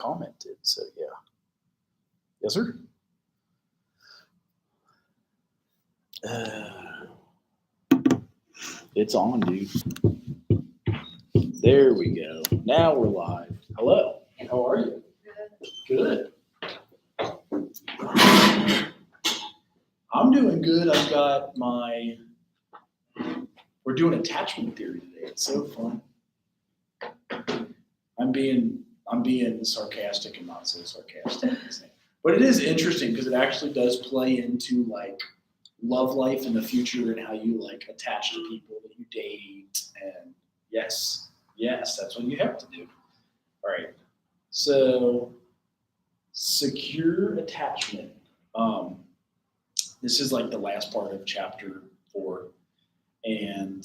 commented. So yeah. Yes, sir. It's on, dude. There we go. Now we're live. Hello. How are you? Good. I'm doing good. I've got we're doing attachment theory today. It's so fun. I'm being sarcastic and not so sarcastic. But it is interesting because it actually does play into like love life in the future and how you like attach to people that you date. And yes, that's what you have to do. All right. So secure attachment. This is like the last part of chapter 4. And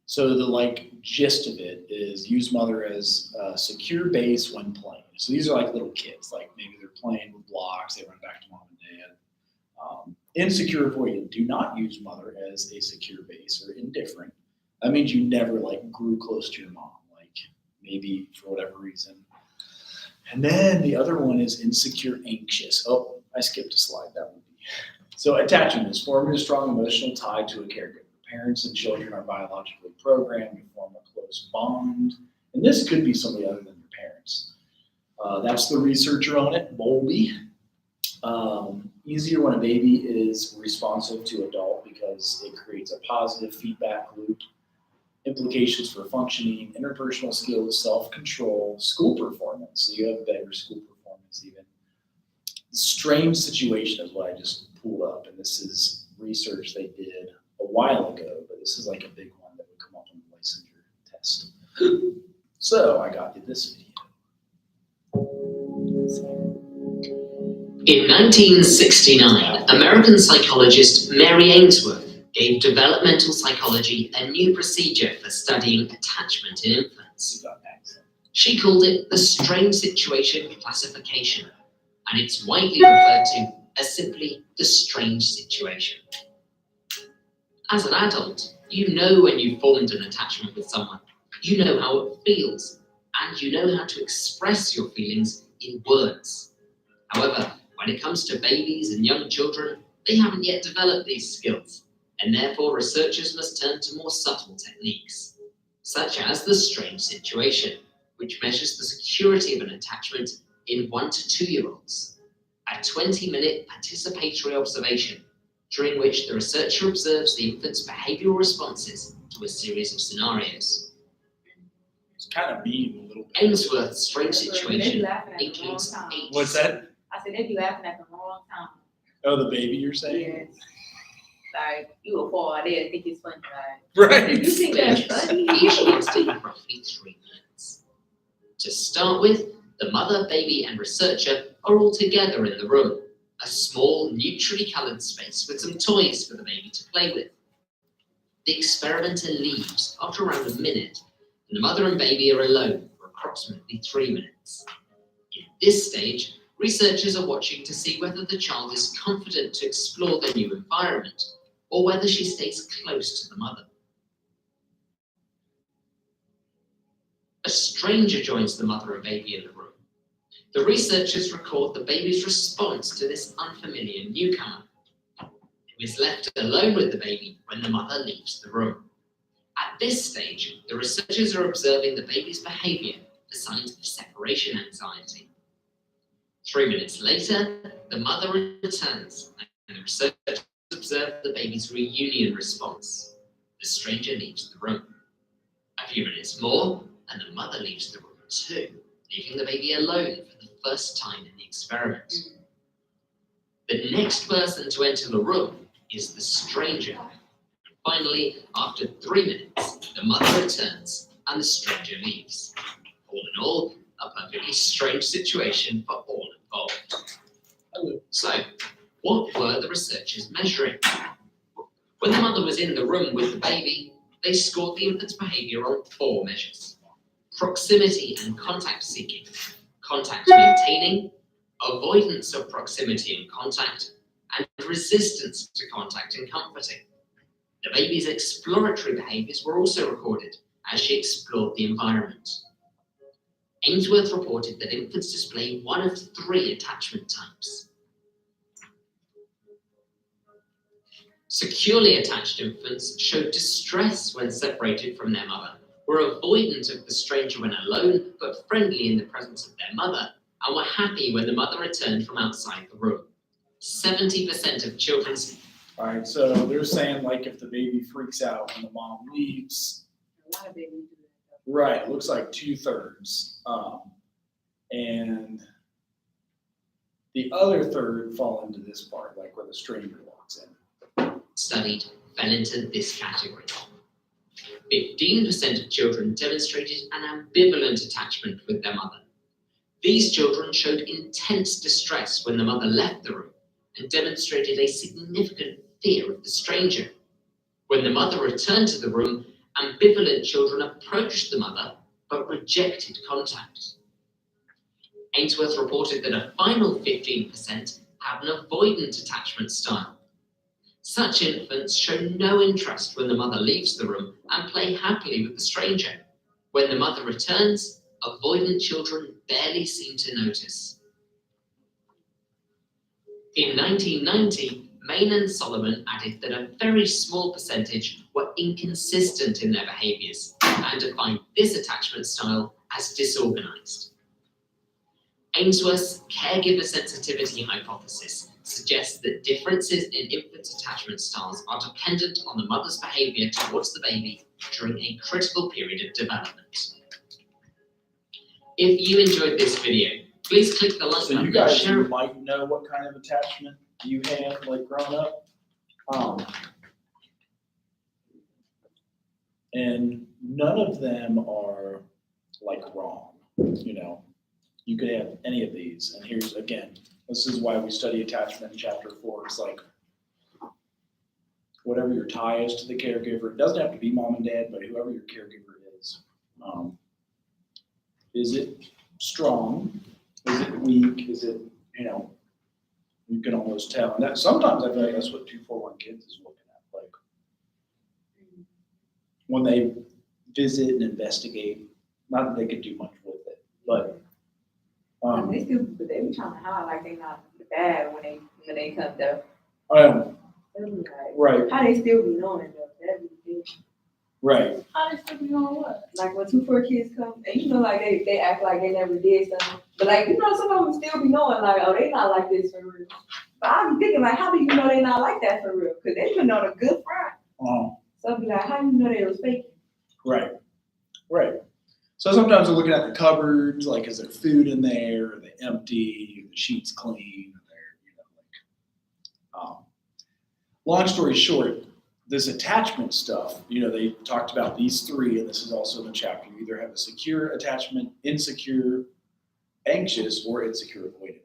so the like gist of it is use mother as a secure base when playing. So these are like little kids, like maybe they're playing with blocks, they run back to mom and dad. Insecure avoidant, do not use mother as a secure base or indifferent. That means you never like grew close to your mom, like maybe for whatever reason. And then the other one is insecure anxious. Oh, I skipped a slide, that would be. So attachment is forming a strong emotional tie to a caregiver. Parents and children are biologically programmed to form a close bond. And this could be somebody other than your parents. That's the researcher on it, Bowlby. Easier when a baby is responsive to adult because it creates a positive feedback loop. Implications for functioning, interpersonal skills, self-control, school performance. So you have better school performance even. Strange situation is what I just pulled up, and this is research they did a while ago, but this is like a big one that would come up on the licensure test. So I got you this video. In 1969, American psychologist Mary Ainsworth gave developmental psychology a new procedure for studying attachment in infants. She called it the strange situation classification, and it's widely referred to as simply the strange situation. As an adult, you know when you've formed an attachment with someone, you know how it feels, and you know how to express your feelings in words. However, when it comes to babies and young children, they haven't yet developed these skills, and therefore researchers must turn to more subtle techniques, such as the strange situation, which measures the security of an attachment in 1 to 2-year-olds. A 20-minute participatory observation, during which the researcher observes the infant's behavioral responses to a series of scenarios. It's kind of mean a little bit. Ainsworth's strange situation includes 8. What's that? I said, they be laughing at the wrong time. Oh, the baby you're saying? Yes. Like, you a fall there and think it's funny, Right. You think that's funny? Each lasting roughly 3 minutes. To start with, the mother, baby, and researcher are all together in the room, a small, neutrally coloured space with some toys for the baby to play with. The experimenter leaves after around a minute, and the mother and baby are alone for approximately 3 minutes. In this stage, researchers are watching to see whether the child is confident to explore the new environment, or whether she stays close to the mother. A stranger joins the mother and baby in the room. The researchers record the baby's response to this unfamiliar newcomer, who is left alone with the baby when the mother leaves the room. At this stage, the researchers are observing the baby's behavior for signs of separation anxiety. 3 minutes later, the mother returns, and the researchers observe the baby's reunion response. The stranger leaves the room. A few minutes more, and the mother leaves the room too, leaving the baby alone for the first time in the experiment. The next person to enter the room is the stranger. Finally, after 3 minutes, the mother returns and the stranger leaves. All in all, a perfectly strange situation for all involved. So, what were the researchers measuring? When the mother was in the room with the baby, they scored the infant's behavior on 4 measures: proximity and contact seeking, contact maintaining, avoidance of proximity and contact, and resistance to contact and comforting. The baby's exploratory behaviors were also recorded as she explored the environment. Ainsworth reported that infants display one of 3 attachment types. Securely attached infants showed distress when separated from their mother, were avoidant of the stranger when alone, but friendly in the presence of their mother, and were happy when the mother returned from outside the room. 70% of children. All right, so they're saying like if the baby freaks out when the mom leaves, A lot of babies do that. right, it looks like 2/3. And the other third fall into this part, like where the stranger walks in. Studied fell into this category. 15% of children demonstrated an ambivalent attachment with their mother. These children showed intense distress when the mother left the room and demonstrated a significant fear of the stranger. When the mother returned to the room, ambivalent children approached the mother but rejected contact. Ainsworth reported that a final 15% have an avoidant attachment style. Such infants show no interest when the mother leaves the room and play happily with the stranger. When the mother returns, avoidant children barely seem to notice. In 1990, Main and Solomon added that a very small percentage were inconsistent in their behaviors and defined this attachment style as disorganized. Ainsworth's caregiver sensitivity hypothesis suggests that differences in infants' attachment styles are dependent on the mother's behavior towards the baby during a critical period of development. If you enjoyed this video, please click the like So you button and guys share. might know what kind of attachment you had like growing up. And none of them are like wrong, you know. You could have any of these. And here's, again, this is why we study attachment in chapter 4. It's like whatever your tie is to the caregiver. It doesn't have to be mom and dad, but whoever your caregiver is. Is it strong? Is it weak? Is it, you know, you can almost tell. And that sometimes I feel like that's what 241 Kids is looking at. Like when they visit and investigate, not that they could do much with it, but They still, but they be trying to hide like they not bad when they come though. They be like, right, how they still be knowing though? That be the thing. right. How they still be knowing what? Like when 2-4 Kids come, and you know, like they act like they never did something, but like you know, some of them still be knowing like, oh, they not like this for real. But I be thinking like, how do you know they not like that for real? Because they been on a good front. So I be like, how do you know they was faking? Right, right. So sometimes they're looking at the cupboards, like is there food in there? Are they empty? Are the sheets clean? Are they, you know, like, long story short, this attachment stuff, you know, they talked about these 3, and this is also in the chapter. You either have a secure attachment, insecure, anxious, or insecure avoidant.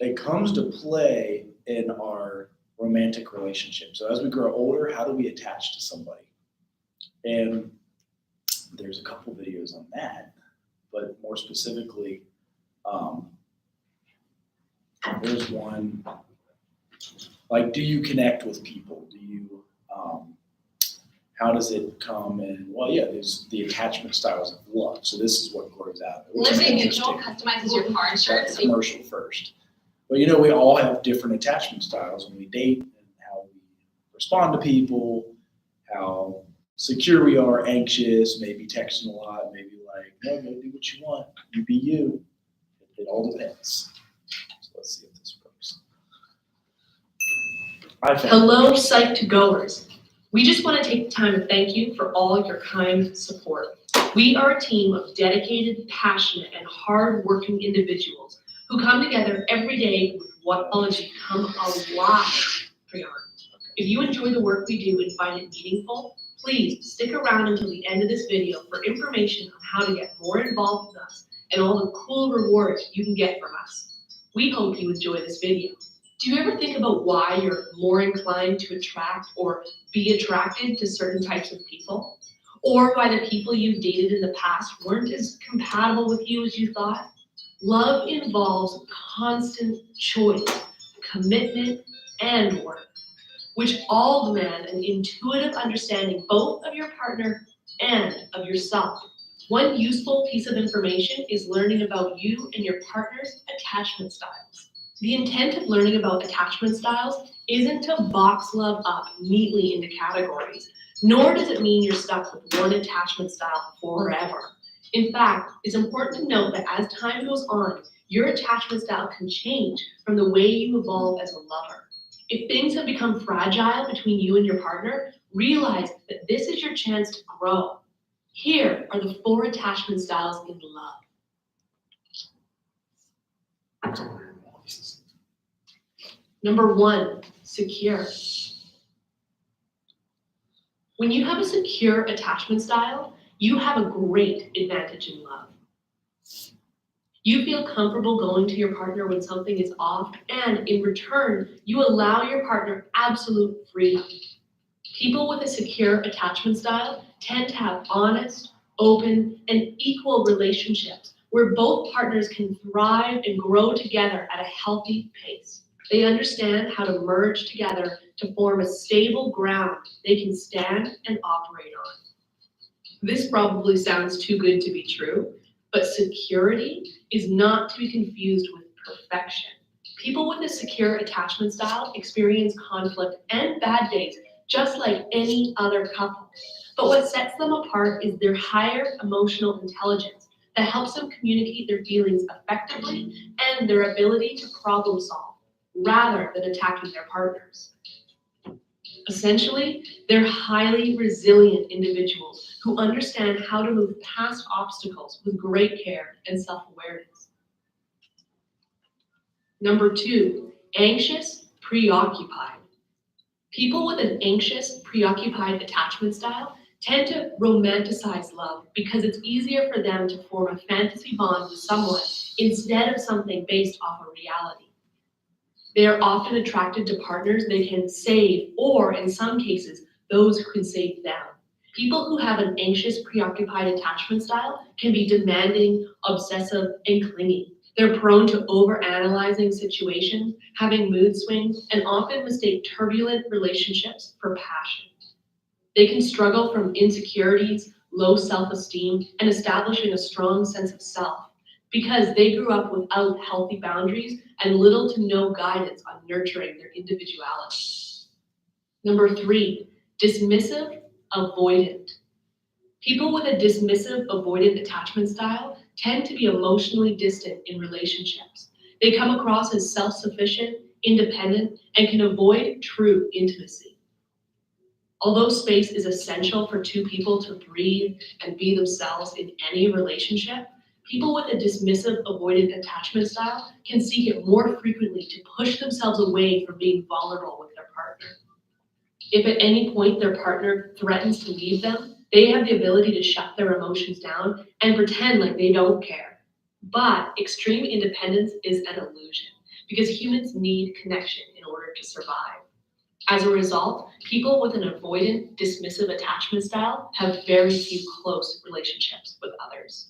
It comes to play in our romantic relationship. So as we grow older, how do we attach to somebody? And there's a couple videos on that, but more specifically, there's one, like, do you connect with people? Do you, how does it come in? Well, yeah, there's the attachment styles of love. So this is what grows out of it. Liberty Mutual customizes your car insurance. That's commercial first. But you know, we all have different attachment styles when we date and how we respond to people, how secure we are, anxious, maybe texting a lot, maybe like, no, go do what you want. You be you. It all depends. So let's see if this works. Hello, Psyched Goers. We just want to take the time to thank you for all your kind support. We are a team of dedicated, passionate, and hard-working individuals who come together every day with what has become alive for your heart. If you enjoy the work we do and find it meaningful, please stick around until the end of this video for information on how to get more involved with us and all the cool rewards you can get from us. We hope you enjoy this video. Do you ever think about why you're more inclined to attract or be attracted to certain types of people? Or why the people you've dated in the past weren't as compatible with you as you thought? Love involves constant choice, commitment, and work, which all demand an intuitive understanding both of your partner and of yourself. One useful piece of information is learning about you and your partner's attachment styles. The intent of learning about attachment styles isn't to box love up neatly into categories, nor does it mean you're stuck with one attachment style forever. In fact, it's important to note that as time goes on, your attachment style can change from the way you evolve as a lover. If things have become fragile between you and your partner, realize that this is your chance to grow. Here are the 4 attachment styles in love. Number 1, secure. When you have a secure attachment style, you have a great advantage in love. You feel comfortable going to your partner when something is off, and in return, you allow your partner absolute freedom. People with a secure attachment style tend to have honest, open, and equal relationships where both partners can thrive and grow together at a healthy pace. They understand how to merge together to form a stable ground they can stand and operate on. This probably sounds too good to be true, but security is not to be confused with perfection. People with a secure attachment style experience conflict and bad days just like any other couple. But what sets them apart is their higher emotional intelligence that helps them communicate their feelings effectively and their ability to problem solve rather than attacking their partners. Essentially, they're highly resilient individuals who understand how to move past obstacles with great care and self-awareness. Number 2, anxious, preoccupied. People with an anxious, preoccupied attachment style tend to romanticize love because it's easier for them to form a fantasy bond with someone instead of something based off a reality. They are often attracted to partners they can save, or in some cases, those who can save them. People who have an anxious, preoccupied attachment style can be demanding, obsessive, and clingy. They're prone to overanalyzing situations, having mood swings, and often mistake turbulent relationships for passion. They can struggle from insecurities, low self-esteem, and establishing a strong sense of self because they grew up without healthy boundaries and little to no guidance on nurturing their individuality. Number 3, dismissive, avoidant. People with a dismissive, avoidant attachment style tend to be emotionally distant in relationships. They come across as self-sufficient, independent, and can avoid true intimacy. Although space is essential for 2 people to breathe and be themselves in any relationship, people with a dismissive, avoidant attachment style can seek it more frequently to push themselves away from being vulnerable with their partner. If at any point their partner threatens to leave them, they have the ability to shut their emotions down and pretend like they don't care. But extreme independence is an illusion because humans need connection in order to survive. As a result, people with an avoidant, dismissive attachment style have very few close relationships with others.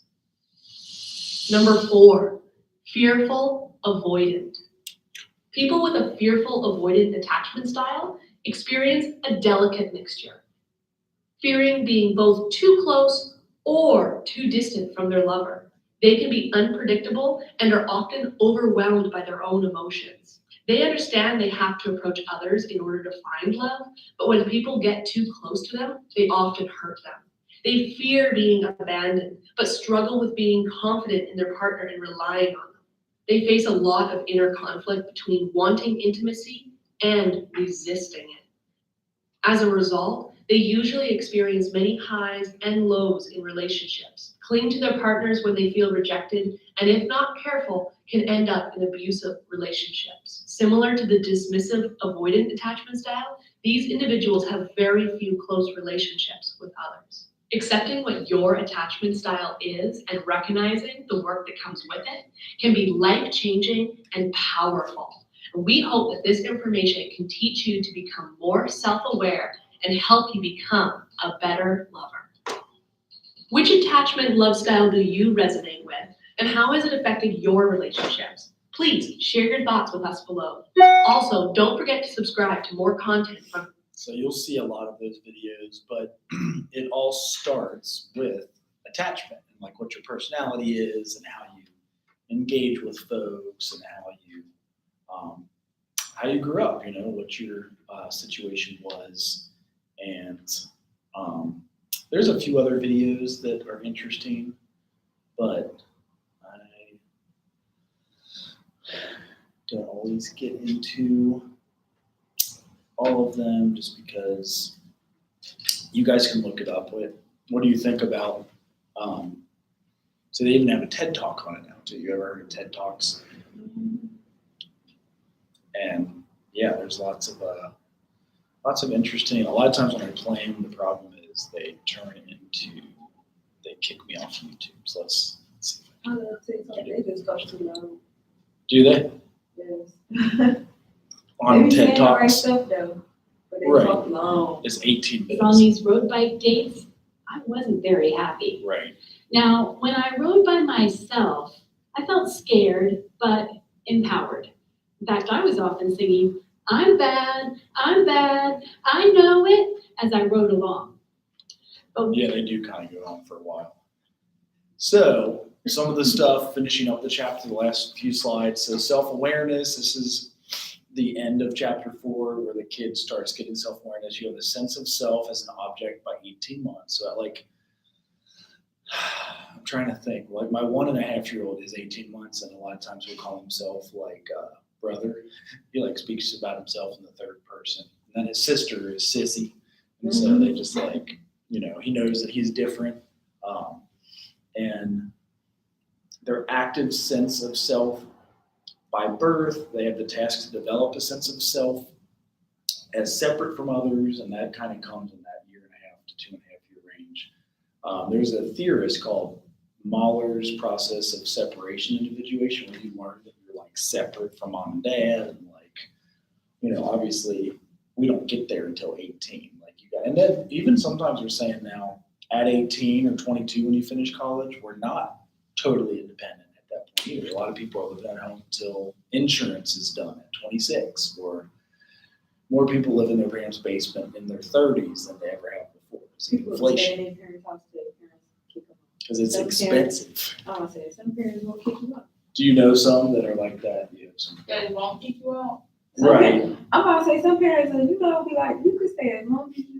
Number 4, fearful, avoidant. People with a fearful, avoidant attachment style experience a delicate mixture, fearing being both too close or too distant from their lover. They can be unpredictable and are often overwhelmed by their own emotions. They understand they have to approach others in order to find love, but when people get too close to them, they often hurt them. They fear being abandoned, but struggle with being confident in their partner and relying on them. They face a lot of inner conflict between wanting intimacy and resisting it. As a result, they usually experience many highs and lows in relationships, cling to their partners when they feel rejected, and if not careful, can end up in abusive relationships. Similar to the dismissive, avoidant attachment style, these individuals have very few close relationships with others. Accepting what your attachment style is and recognizing the work that comes with it can be life-changing and powerful. We hope that this information can teach you to become more self-aware and help you become a better lover. Which attachment love style do you resonate with, and how has it affected your relationships? Please share your thoughts with us below. Also, don't forget to subscribe to more content from. So you'll see a lot of those videos, but it all starts with attachment and like what your personality is and how you engage with folks and how you grew up, you know, what your situation was. And there's a few other videos that are interesting, but I don't always get into all of them just because you guys can look it up. What do you think about, so they even have a TED Talk on it now too. You ever heard of TED Talks? And yeah, there's lots of interesting, a lot of times when I play them, the problem is they kick me off YouTube. So let's see. I love TikTok. They just talk too long. Do they? Yes. On They be TED saying the right Talks? stuff though, but they Right. talk long. It's 18 On minutes. these road bike dates, I wasn't very happy. Right. Now, when I rode by myself, I felt scared, but empowered. In fact, I was often singing, I'm bad, I know it, as I rode along. But Yeah, they do kind of go on for a while. So some of the stuff, finishing up the chapter, the last few slides. So self-awareness, this is the end of chapter 4 where the kid starts getting self-awareness. You have a sense of self as an object by 18 months. So I'm trying to think, like my 1.5-year-old is 18 months and a lot of times we call himself like brother. He like speaks about himself in the third person. And then his sister is Sissy. And so they just like, you know, he knows that he's different. And their active sense of self by birth, they have the task to develop a sense of self as separate from others, and that kind of comes in that 1.5 to 2.5 year range. There's a theorist called Mahler's process of separation individuation, where you learn that you're like separate from mom and dad, and like, you know, obviously we don't get there until 18. Like you got, and then even sometimes we're saying now at 18 or 22 when you finish college, we're not totally independent at that point either. A lot of people are living at home until insurance is done at 26, or more people live in their parents' basement in their 30s than they ever have before. It's People inflation, stay in their parents' house till their parents kick them out. because it's Some expensive. I was saying, some parents won't kick you out. Do you know some that are like that? You have some. They won't kick you out. Some Right. parents- I'm about to say some parents, you know, be like, you could stay as long as you want.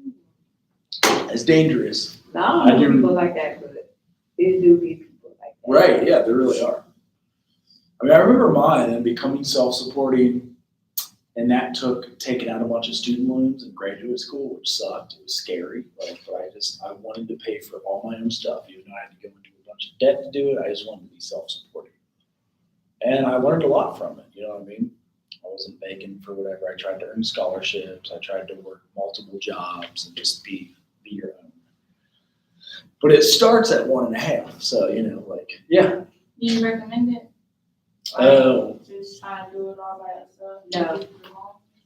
It's dangerous. Now, I I don't know do- people like that, but there do be people like that. Right, yeah, there really are. I mean, I remember mine and becoming self-supporting, and that took taking out a bunch of student loans in graduate school, which sucked. It was scary, but I wanted to pay for all my own stuff, even though I had to go into a bunch of debt to do it. I just wanted to be self-supporting. And I learned a lot from it, you know what I mean? I wasn't begging for whatever. I tried to earn scholarships. I tried to work multiple jobs and just be your own. But it starts at 1.5, so, you know, like, yeah. Do you recommend it? Oh. Just try to do it all by yourself? No.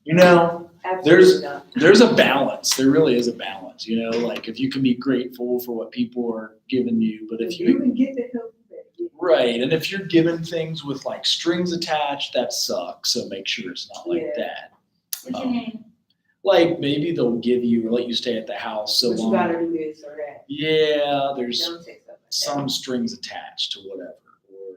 You know, Absolutely not. there's a balance. There really is a balance, you know, like if you can be grateful for what people are giving you, but if you you, can get the help you better get. right, and if you're given things with like strings attached, that sucks, so make sure it's not like Yeah. that. What you mean? Like maybe they'll give you or let you stay at the house so But you long. gotta do this or that. Yeah, there's Don't take stuff like that. some strings attached to whatever, or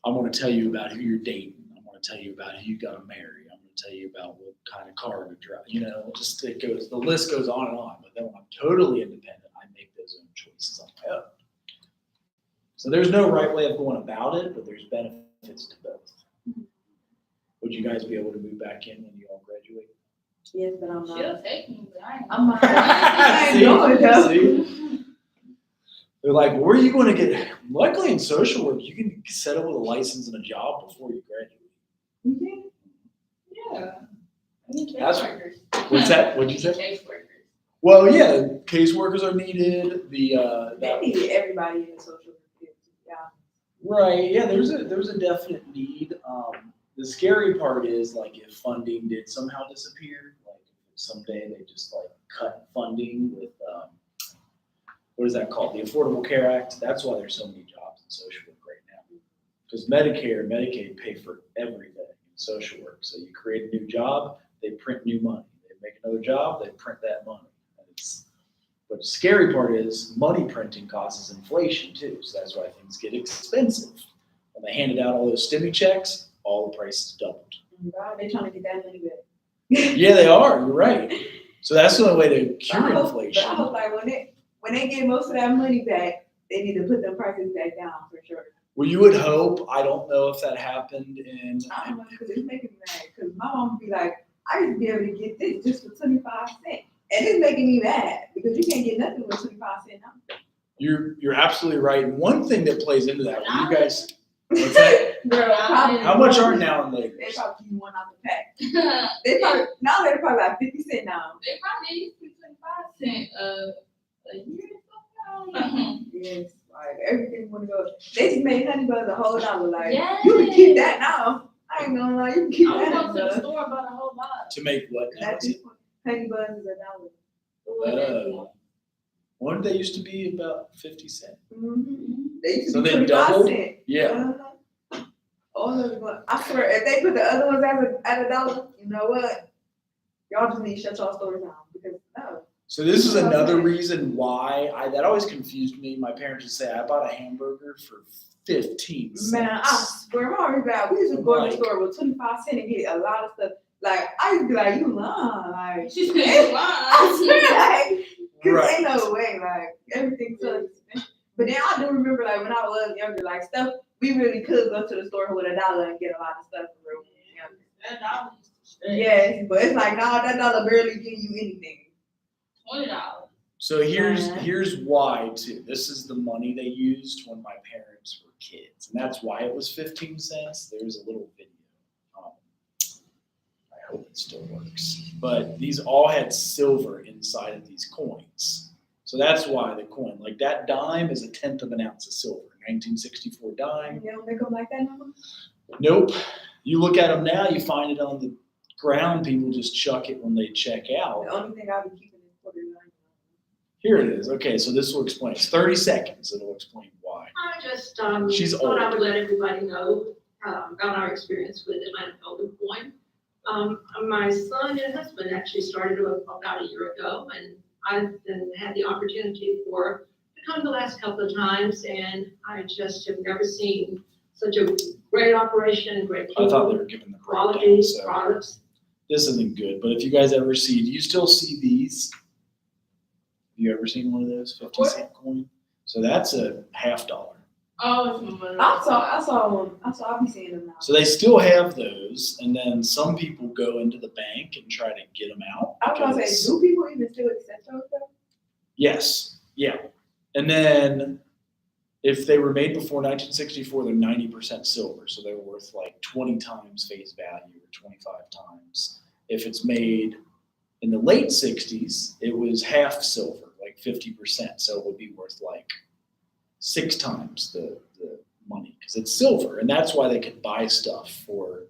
I'm going to tell you about who you're dating. I'm going to tell you about who you got to marry. I'm going to tell you about what kind of car to drive. You know, just it goes. The list goes on and on. But then when I'm totally independent, I make those own choices on my own. So there's no right way of going about it, but there's benefits to both. Would you guys be able to move back in when you all graduate? Yes, but I'm not. She'll take me, but I ain't. I'm not. I ain't doing it though. See? They're like, well, where are you going to get? Luckily in social work, you can settle with a license and a job before you graduate. Mhm. Yeah. I need That's- caseworkers. What's that? What'd you say? Caseworkers. Well, yeah, caseworkers are needed. They need everybody in the social field. Yeah. Right, yeah, there's a definite need. The scary part is like if funding did somehow disappear, like someday they just like cut funding with what is that called? The Affordable Care Act. That's why there's so many jobs in social work right now. Because Medicare and Medicaid pay for everything in social work. So you create a new job, they print new money. They make another job, they print that money. And But the scary part is money printing causes inflation too. So that's why things get expensive. When they handed out all those stimmy checks, all the prices doubled. God, they trying to get that money back. Yeah, they are. You're right. So that's the only way to But I cure hope- inflation. But I hope like when they get most of that money back, they need to put them prices back down for sure. Well, you would hope. I don't know if that happened in. I don't know, because it's making me mad. Because my mom be like, I used to be able to get this just for 25 cents. And it's making me mad because you can't get nothing with 25 cents now. You're absolutely right. And one thing that plays into that, when you guys, what's that? Girl, How much are now in They Lakers? probably give you one out the pack. They probably, now they're probably like 50 cents now. They probably used to be 25 cents a year or something. Yes, like everything wanna go. They just made honey buns $1. Like, Yes. you can keep that now. I ain't gonna lie, you can keep I that was going to the honey bun. store and bought a whole box. To make what now? At this point, honey buns is $1. One they used to be about 50 cents. Mm-hmm. They used So to be they 25 doubled? cents. Yeah. Uh-huh. All of them. I swear, if they put the other ones at $1, you know what? Y'all just need to shut y'all stores down because no. So this is another reason why that always confused me. My parents would say I bought a hamburger for 15 cents. Man, I swear, my already bad. We used to go to the Like- store with 25 cents and get a lot of stuff. Like I used to be like, you lying, like She said, I swear, like, cause Right. ain't no way, like everything's so expensive. But then I do remember, like when I was younger, like stuff we really could go to the store with $1 and get a lot of stuff for real. when we were younger. that dollar used to stretch. Yes, but it's like nah, that dollar barely give you anything. $20. So here's Uh-huh. here's why too. This is the money they used when my parents were kids, and that's why it was 15 cents. There's a little video. I hope it still works. But these all had silver inside of these coins, so that's why the coin, like that dime, is 1/10 of an ounce of silver. 1964 dime. You don't make them like that no more? Nope. You look at them now, you find it on the ground. People just chuck it when they check out. The only thing I'll be keeping is $49. Here it is. Okay, so this will explain. It's 30 seconds. It'll explain why. I just She's thought I old. would let everybody know about our experience with Atlanta Golden Coin. My son and husband actually started about a year ago, and I've been, had the opportunity to come the last couple of times, and I just have never seen such a great operation, great I thought they people, were giving the quality breakdown, so products. this isn't good. But if you guys ever see, do you still see these? Have you ever seen one of those 50-cent coin? So that's a $50. Oh, it's my mother. I be seeing them now. So they still have those, and then some people go into the bank and try to get them out. I was gonna because- say, do people even still accept those stuff? Yes, yeah. And then if they were made before 1964, they're 90% silver. So they're worth like 20 times face value or 25 times. If it's made in the late 60s, it was half silver, like 50%. So it would be worth like 6 times the money because it's silver. And that's why they could buy stuff for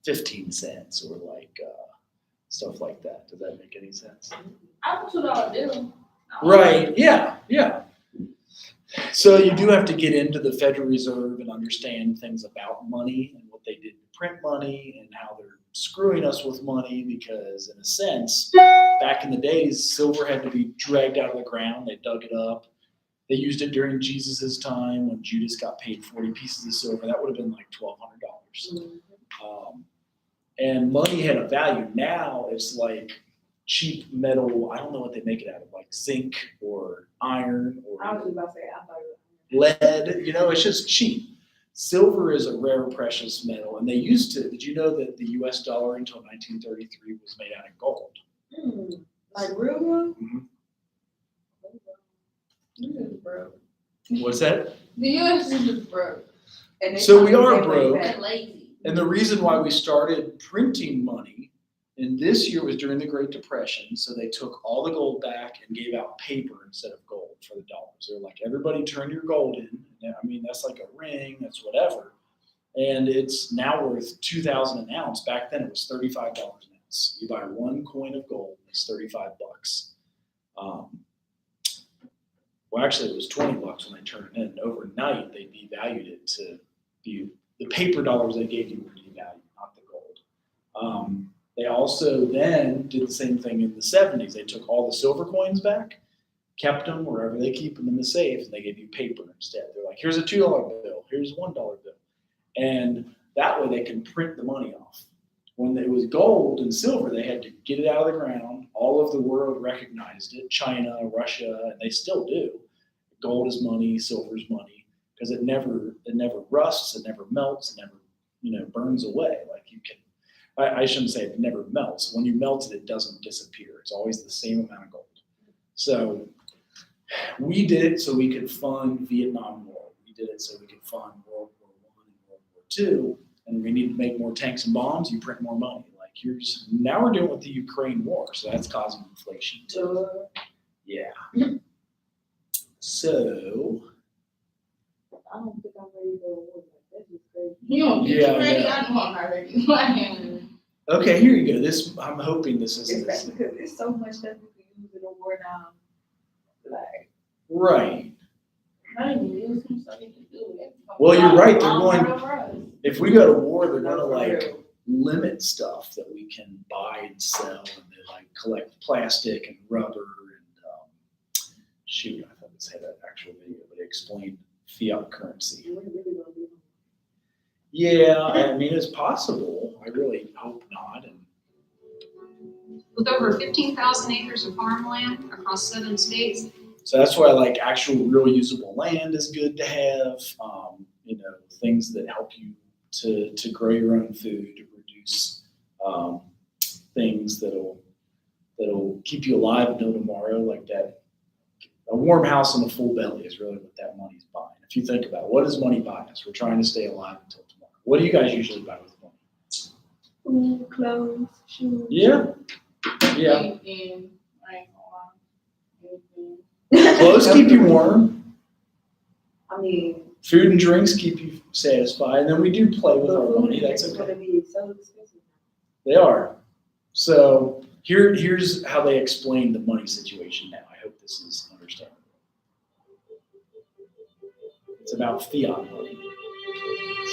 15 cents or like stuff like that. Does that make any sense? I have a $2 bill. Right, yeah, yeah. So you do have to get into the Federal Reserve and understand things about money and what they did to print money and how they're screwing us with money because in a sense, back in the days, silver had to be dragged out of the ground. They dug it up. They used it during Jesus's time when Judas got paid 40 pieces of silver. That would have been like $1,200. And money had a value. Now it's like cheap metal. I don't know what they make it out of, like zinc or iron I was or just about to say, I thought it was. lead. You know, it's just cheap. Silver is a rare, precious metal. And they used to, did you know that the US dollar until 1933 was made out of gold? Like real one? Mhm. Bro. What's that? The US is just broke. And they So we trying to are get way broke. back. They're lazy. And the reason why we started printing money, and this year was during the Great Depression, so they took all the gold back and gave out paper instead of gold for the dollars. They're like, everybody turn your gold in. And I mean, that's like a ring, that's whatever. And it's now worth $2,000 an ounce. Back then it was $35 an ounce. You buy one coin of gold, it's $35. Well, actually, it was $20 when they turned it in. Overnight, they devalued it to be the paper dollars they gave you were devalued, not the gold. They also then did the same thing in the 70s. They took all the silver coins back, kept them wherever they keep them in the safe, and they gave you paper instead. They're like, here's a $2 bill, here's a $1 bill. And that way they can print the money off. When it was gold and silver, they had to get it out of the ground. All of the world recognized it, China, Russia, and they still do. Gold is money, silver is money, because it never rusts, it never melts, it never burns away. Like you can, I shouldn't say it never melts. When you melt it, it doesn't disappear. It's always the same amount of gold. So we did it so we could fund Vietnam War. We did it so we could fund World War I and World War II. And we need to make more tanks and bombs, you print more money. Like now we're doing it with the Ukraine war, so that's causing inflation too. Yeah. So I don't think I'm ready to go to war. That's just crazy. You don't get Yeah, ready, yeah. I know I'm not ready. Like, okay, here you go. This I'm hoping this isn't Especially because there's so much stuff we can use in a war now. Like, right. I didn't even use some stuff you can do it. Well, you're right, they're All going- for us. If we go to war, they're gonna no, for like real. limit stuff that we can buy and sell, and they like collect plastic and rubber and shoot, I thought this had an actual video, but it explained fiat currency. We're really gonna be Yeah, I mean, it's possible. I really hope not. And With over 15,000 acres of farmland across 7 states, so that's why like actual real usable land is good to have. Things that help you to grow your own food, to produce things that'll keep you alive until tomorrow, like that. A warm house and a full belly is really what that money's buying. If you think about it, what does money buy us? We're trying to stay alive until tomorrow. What do you guys usually buy with money? food, clothes, shoes. Yeah. Yeah. Anything, I ain't gonna lie. Anything. Clothes keep you warm. I mean, Food and drinks keep you satisfied. And then we do play with the our food money. That's is okay. gonna be so expensive. They are. So here's how they explain the money situation now. I hope this is understandable. It's about fiat money.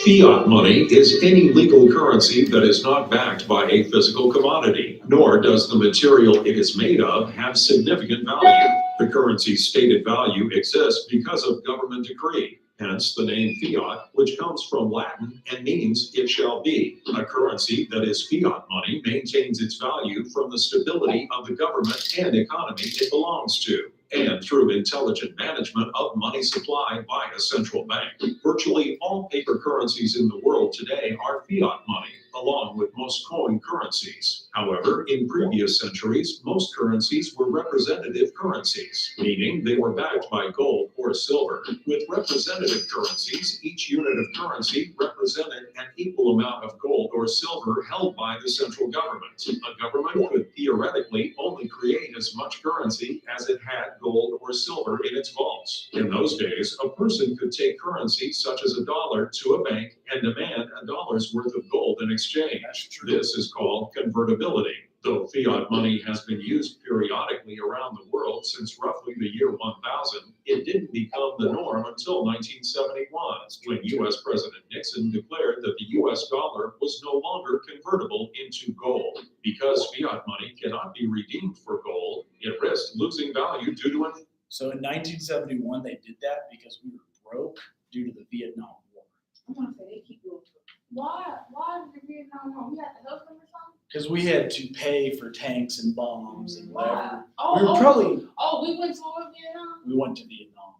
Fiat money is any legal currency that is not backed by a physical commodity, nor does the material it is made of have significant value. The currency's stated value exists because of government decree, hence the name fiat, which comes from Latin and means it shall be. A currency that is fiat money maintains its value from the stability of the government and economy it belongs to, and through intelligent management of money supplied by a central bank. Virtually all paper currencies in the world today are fiat money, along with most coin currencies. However, in previous centuries, most currencies were representative currencies, meaning they were backed by gold or silver. With representative currencies, each unit of currency represented an equal amount of gold or silver held by the central government. A government could theoretically only create as much currency as it had gold or silver in its vaults. In those days, a person could take currency such as $1 to a bank and demand $1's worth of gold in exchange. This is called convertibility. Though fiat money has been used periodically around the world since roughly the year 1000, it didn't become the norm until 1971, when U.S. President Nixon declared that the U.S. dollar was no longer convertible into gold. Because fiat money cannot be redeemed for gold, it risked losing value due to inflation. So in 1971, they did that because we were broke due to the Vietnam War. I'm gonna say they keep doing it. Why did the Vietnam War? We had to help them or something? Because we had to pay for tanks and bombs and whatever. Why? We were probably, We went to war in Vietnam? we went to Vietnam.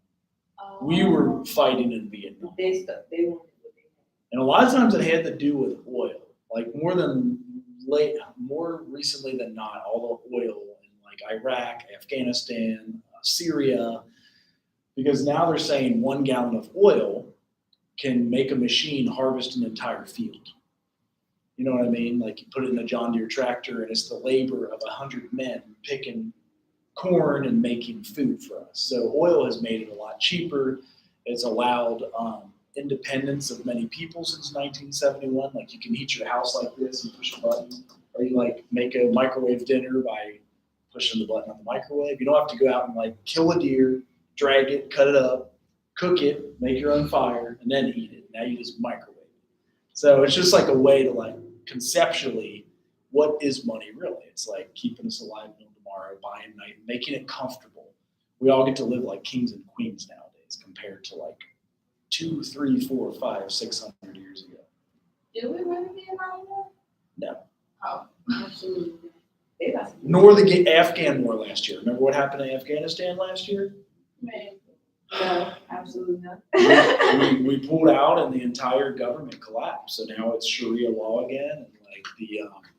Oh. We were fighting in Vietnam. They stuff they wanted what they had. And a lot of times it had to do with oil. Like more recently than not, all the oil in like Iraq, Afghanistan, Syria, because now they're saying 1 gallon of oil can make a machine harvest an entire field. You know what I mean? Like you put it in a John Deere tractor and it's the labor of 100 men picking corn and making food for us. So oil has made it a lot cheaper. It's allowed independence of many people since 1971. Like you can heat your house like this and push a button, or you like make a microwave dinner by pushing the button on the microwave. You don't have to go out and like kill a deer, drag it, cut it up, cook it, make your own fire, and then eat it. Now you just microwave it. So it's just like a way to like conceptually what is money really? It's like keeping us alive till tomorrow, buying night, making it comfortable. We all get to live like kings and queens nowadays compared to like 2, 3, 4, 5, 600 years ago. Did we really get like that? No. Oh. Absolutely. They got some- Nor the Afghan war last year. Remember what happened in Afghanistan last year? Man. No, absolutely not. We pulled out and the entire government collapsed. So now it's Sharia law again. And like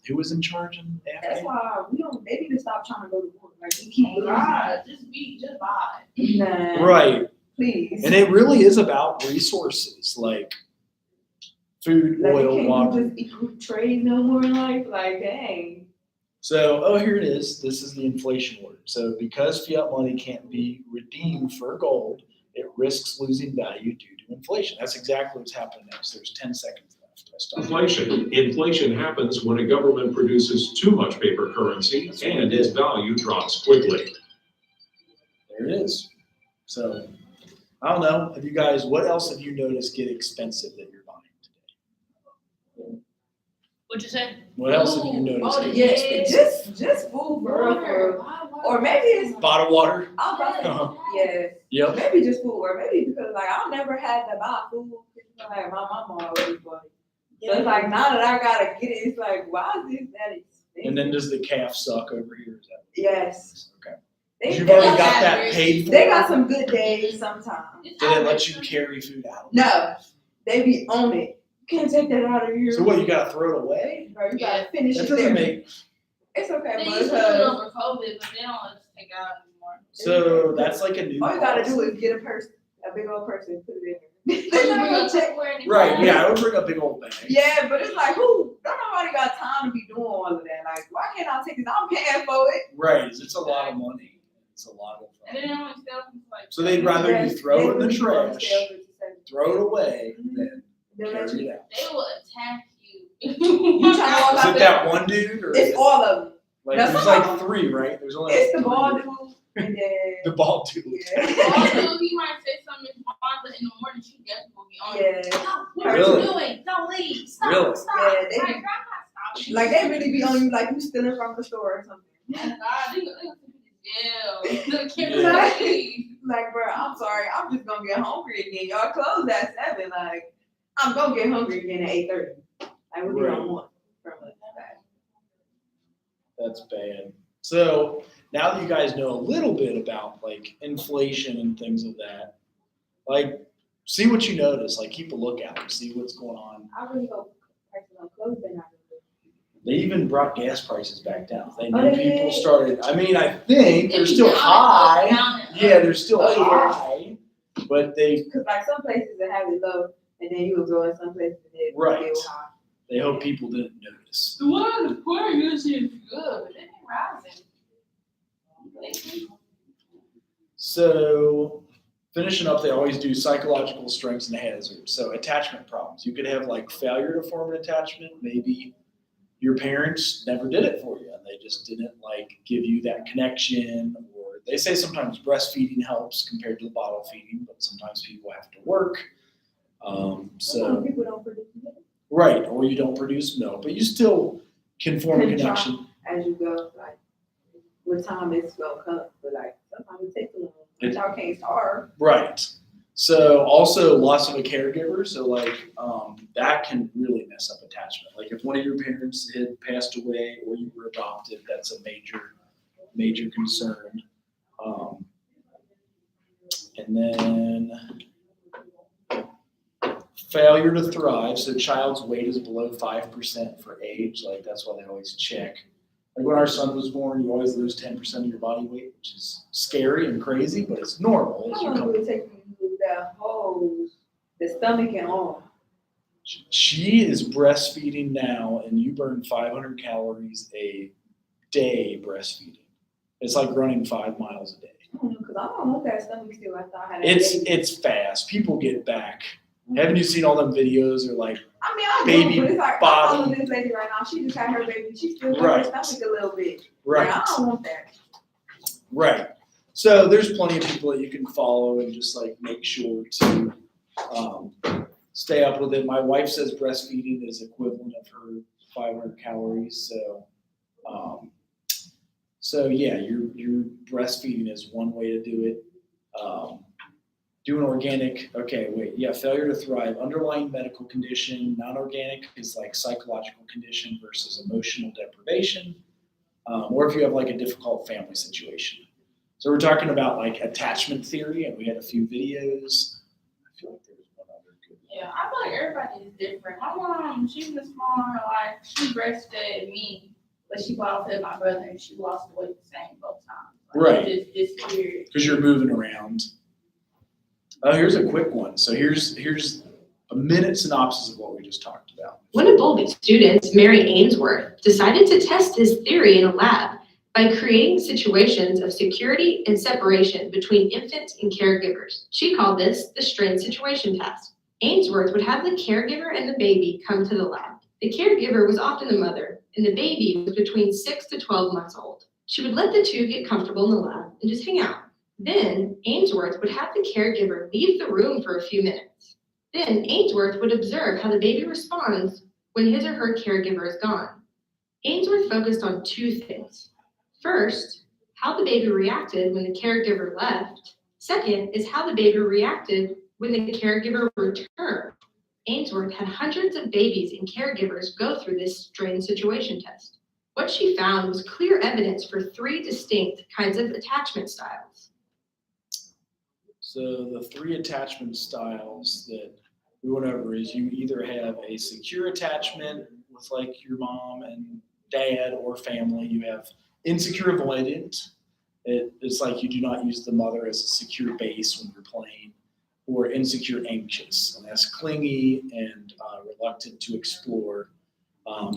who was in charge in That's Afghanistan? why they need to stop trying to go to war. Like we keep losing. God, just buy. Nah, Right. please. And it really is about resources like food, Like oil, you water. can't just equal trade no more in life. Like dang. So, here it is. This is the inflation word. So because fiat money can't be redeemed for gold, it risks losing value due to inflation. That's exactly what's happening next. There's 10 seconds left. I stopped. Inflation. Inflation happens when a government produces too much paper currency and its value drops quickly. There it is. So, I don't know. What else have you noticed get expensive that you're buying today? What'd you say? What else have you noticed? Oh, get Yeah, expensive? just food for real, for real. Or maybe it's Bottled water? I'll buy Uh-huh. yeah. Yep. Maybe just food, or maybe because like I've never had to buy food. Like my mama always bought it. So it's like now that I gotta get it, it's like why is this that expensive? And then does the calf suck over here? Is that Yes. okay? They, You've they already got, got that paid for? they got some good days sometimes. Did it let you carry food out? No, they be on it. You can't take that out of here. So what, you gotta throw it away? Bro, you gotta finish That it doesn't there. make, It's okay, They but used to do it over COVID, but they don't let us take it out anymore. so that's like a new. all you gotta do policy. is get a big old person, put it in there. Or They're you not bring gonna a check. Tupperware and Right, yeah, I would bring a big old bag. Yeah, but it's like, who? Don't nobody got time to be doing all of that. Like, why can't I take it? I'm paying for it. Right, it's a lot of money. It's a lot of, And then they only sell them for like. so they'd rather Yeah, you throw they it in the really wanna trash, stay over to say- throw it away, Mhm. than They'll let carry you- it out. They will attack you. You trying to walk Is out it there? that one dude or? is It's it- all of them. Like, No, there's some of like them- 3, right? There's only It's the like ball 3. dude and then The ball dude. yeah. Also, he might say something to Wanda in the morning, she definitely will be on. Yeah. Stop, what are Really? you doing? Don't leave, stop, Really? stop. Yeah, they Like, be- Grandpa, stop. Like they really be on you like you stealing from the store or something. Oh my God, they gonna take you to jail. They can't Yeah. leave. Like, bro, I'm sorry, I'm just gonna get hungry again. Y'all close at 7. Like, I'm gonna get hungry again at 8:30. Like, what do Right. y'all want from us? That's bad. So now that you guys know a little bit about like inflation and things of that, like see what you notice, like keep a lookout and see what's going on. I really hope prices on clothes been out. They even brought gas prices back down. They Oh, knew they people did? started, I mean, I think they're It be still down and high. up, down and up. Yeah, they're still Oh, yeah. high, but they Cause like some places that have it low, and then you will go in some places that it's Right. still high. hope people didn't notice. The one on the poor usually is good, but they been rising. So finishing up, they always do psychological strengths and hazards. So attachment problems. You could have like failure to form an attachment. Maybe your parents never did it for you and they just didn't like give you that connection. Or they say sometimes breastfeeding helps compared to the bottle feeding, but sometimes people have to work. Sometimes So people don't produce milk right, or you don't produce milk, but you still can form a Can try. connection. as you go. Like, with time it's gonna come, but like sometimes it takes too long. But y'all can't starve. Right. So also loss of a caregiver. So like that can really mess up attachment. Like if one of your parents had passed away or you were adopted, that's a major concern. And then failure to thrive. So child's weight is below 5% for age. Like that's why they always check. Like when our son was born, you always lose 10% of your body weight, which is scary and crazy, but it's normal. As How you long come. will it take you to lose that whole, the stomach and all? She is breastfeeding now, and you burn 500 calories a day breastfeeding. It's like running 5 miles a day. I don't know, cause I don't want that stomach still after I had a baby. It's fast. People get back. Haven't you seen all them videos? Or like, I mean, I baby do, but it's like, body. I'm following this lady right now. She just had her baby. She still got Right. her stomach a little bit. right, Like, I don't want that. right. So there's plenty of people that you can follow and just like make sure to stay up with it. My wife says breastfeeding is equivalent of her 500 calories. So yeah, your breastfeeding is one way to do it. Doing organic, okay, wait, yeah, failure to thrive, underlying medical condition, non-organic is like psychological condition versus emotional deprivation, or if you have like a difficult family situation. So we're talking about like attachment theory, and we had a few videos. I feel like there was one other good one. Yeah, I feel like everybody is different. My mom, she was small, like she breastfed me, but she bottle fed my brother, and she lost the weight the same both times. Like, Right. It just disappeared. Because you're moving around. Oh, here's a quick one. So here's a minute synopsis of what we just talked about. One of Bowlby's students, Mary Ainsworth, decided to test his theory in a lab by creating situations of security and separation between infants and caregivers. She called this the strain situation test. Ainsworth would have the caregiver and the baby come to the lab. The caregiver was often the mother, and the baby was between 6 to 12 months old. She would let the two get comfortable in the lab and just hang out. Then Ainsworth would have the caregiver leave the room for a few minutes. Then Ainsworth would observe how the baby responds when his or her caregiver is gone. Ainsworth focused on two things. First, how the baby reacted when the caregiver left. Second is how the baby reacted when the caregiver returned. Ainsworth had hundreds of babies and caregivers go through this strain situation test. What she found was clear evidence for 3 distinct kinds of attachment styles. So the 3 attachment styles that we went over is you either have a secure attachment with like your mom and dad or family. You have insecure avoidant. It's like you do not use the mother as a secure base when you're playing. Or insecure anxious, and that's clingy and reluctant to explore,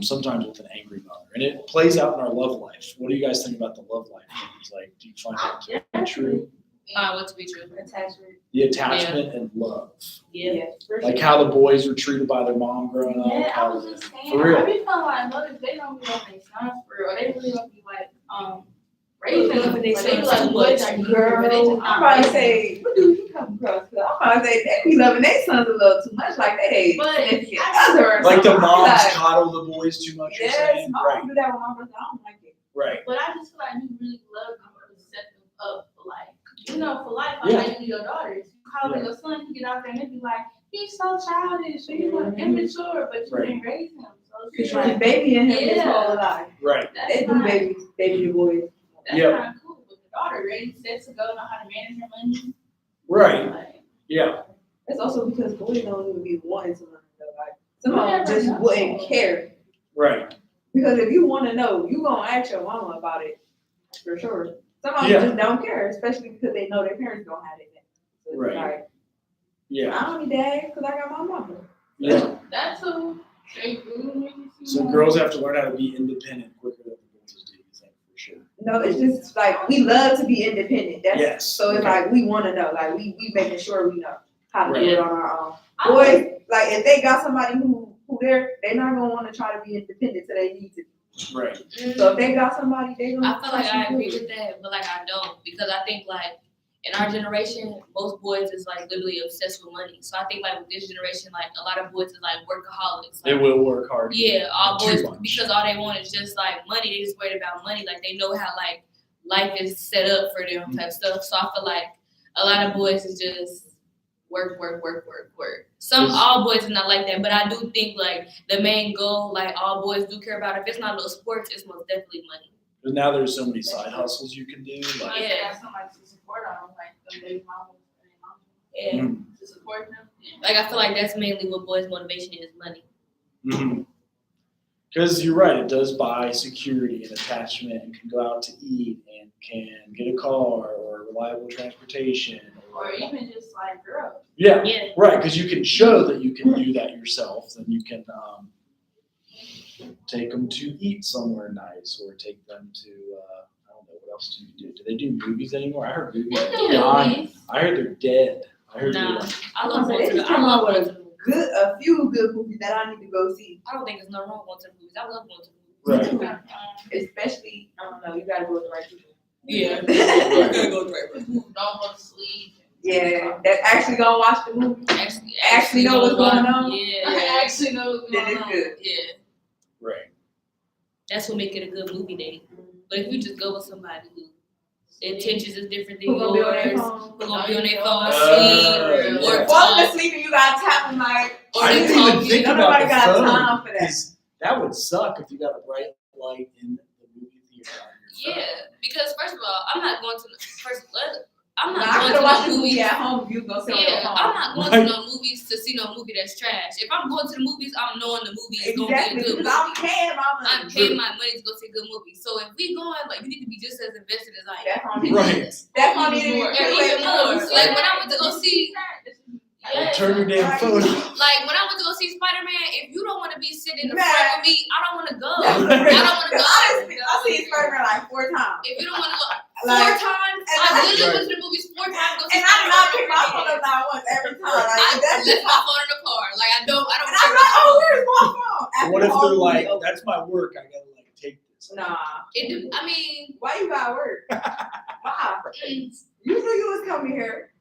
sometimes with an angry mother. And it plays out in our love life. What do you guys think about the love life? It's like, do you find that to be true? What to be true? Attachment. The attachment and love. Yeah. For Like sure. how the boys were treated by their mom growing up. Yeah, I how was the- just saying, For real. I be feeling like mothers, they don't be like their sons for real. They really don't be like, raising them, but they be like boys are girl, but they just I'm not about to raising them. say, what do you come across? 'Cause I'm about to say, they be loving their sons a little too much, like they But significant I- other or Like the something. I'm moms like, coddle the boys too much, you're yes, saying? mom Right, do that with my brother. I don't like it. right. But I just feel like you really love them to set them up for life. You know, for life, Yeah. like you do your daughters. You call Yeah. your son, you get out there and they be like, he's so childish, he's immature, but you Right. didn't raise him. So Cause it's you like, been baby in him his Yeah. whole life. Right. that's They do not, baby boys. that's Yep. not cool. With the daughter, ready, set to go, know how to manage her money. Right. Like, Yeah. It's also because boys don't even be wanting to learn. Like some of them Never just know. wouldn't care. Right. Because if you want to know, you gonna ask your mama about it for sure. Some of them Yeah. just don't care, especially because they know their parents don't have it. So it's Right. like, Yeah. I don't need dad because I got my mama. Yeah. that's who they really So girls have to learn how to be independent quicker than the boys do, you think, for sure. No, it's just like we love to be independent. That's Yes. so it's Okay. like we want to know, like we making sure we know how to Right. do it on our own. I Boys, like if they got somebody who they're not gonna want to try to be independent till they need to. Right. So if they got somebody, they gonna. I feel like I agree with that, but like I don't, because I think like in our generation, most boys is like literally obsessed with money. So I think like with this generation, like a lot of boys is like workaholics. They Like, will work hard. yeah, all Too boys, much. because all they want is just like money. They just worried about money. Like they know how like life is set up for them type stuff. So I feel like a lot of boys is just work. All boys are not like that, but I do think like the main goal, like all boys do care about, if it's not little sports, it's most definitely money. But now there's so many side hustles you can do. Like, Like, Yeah. got somebody to support them, like the baby mamas and their moms. Yeah. Mhm. To support them. Like I feel like that's mainly what boys' motivation is, money. Because you're right, it does buy security and attachment, and can go out to eat and can get a car or reliable transportation. Or even just like girls. Yeah, Yeah. right. Because you can show that you can do that yourself. Then you can take them to eat somewhere nice, or take them to I don't know what else do you do. Do they do movies anymore? I heard movies. They are do dying. movies. I heard they're dead. I heard Nah, they're I love going They to the. just I came love out going with to the movies. a few good movies that I need to go see. I don't think there's no wrong going to the movies. I love going to the movies. right. Especially, I don't know, you gotta go with the right people. Yeah. Don't go to sleep. Yeah, that actually gonna watch the movie. Actually, actually know what's going on. Yeah. I actually know what's Then going it's on. good. Yeah. Right. That's what make it a good movie date. But if you just go with somebody who intentions is different than Who gonna be on their yours, phone? who gonna be on their phone, yeah. sleep, or Falling talk, asleep and you gotta tap them like, or I they didn't even talk. think about nobody the got phone, time for that. because that would suck if you got a bright light in the movie theater on your phone. Yeah, because first of all, I'm not going to I'm Nah, not I going could've watched to the no movie movies. at home if you gonna sit on your Yeah, phone. I'm not going Right. to no movies to see no movie that's trash. If I'm going to the movies, I'm knowing the movie is going to Exactly, be a good because I'm movie. paying my money. I'm paying my money to go see a good movie. So if we going, like, you need to be just as invested as I am. That's on me. Right. That's on me. Or even more. Like when I went to go see, Well, turn your damn phone off. like when I went to go see Spider-Man, if you don't want to be sitting in the Nah. front of me, I don't want to go. I That's don't real. want to go. I seen Spider-Man like 4 times. If you don't want to go, Like, 4 times. and I I- literally went to the movies 4 times. Go see And I did not pick my Spider-Man. phone up not once every time. I Like, that's left just my phone in the car. Like I don't. And I'm like, oh, where's my phone? After What the if whole they're like, movie over. that's my work, I gotta like take this. Nah. I mean, Why you got work? Why? mm, You knew you was coming here.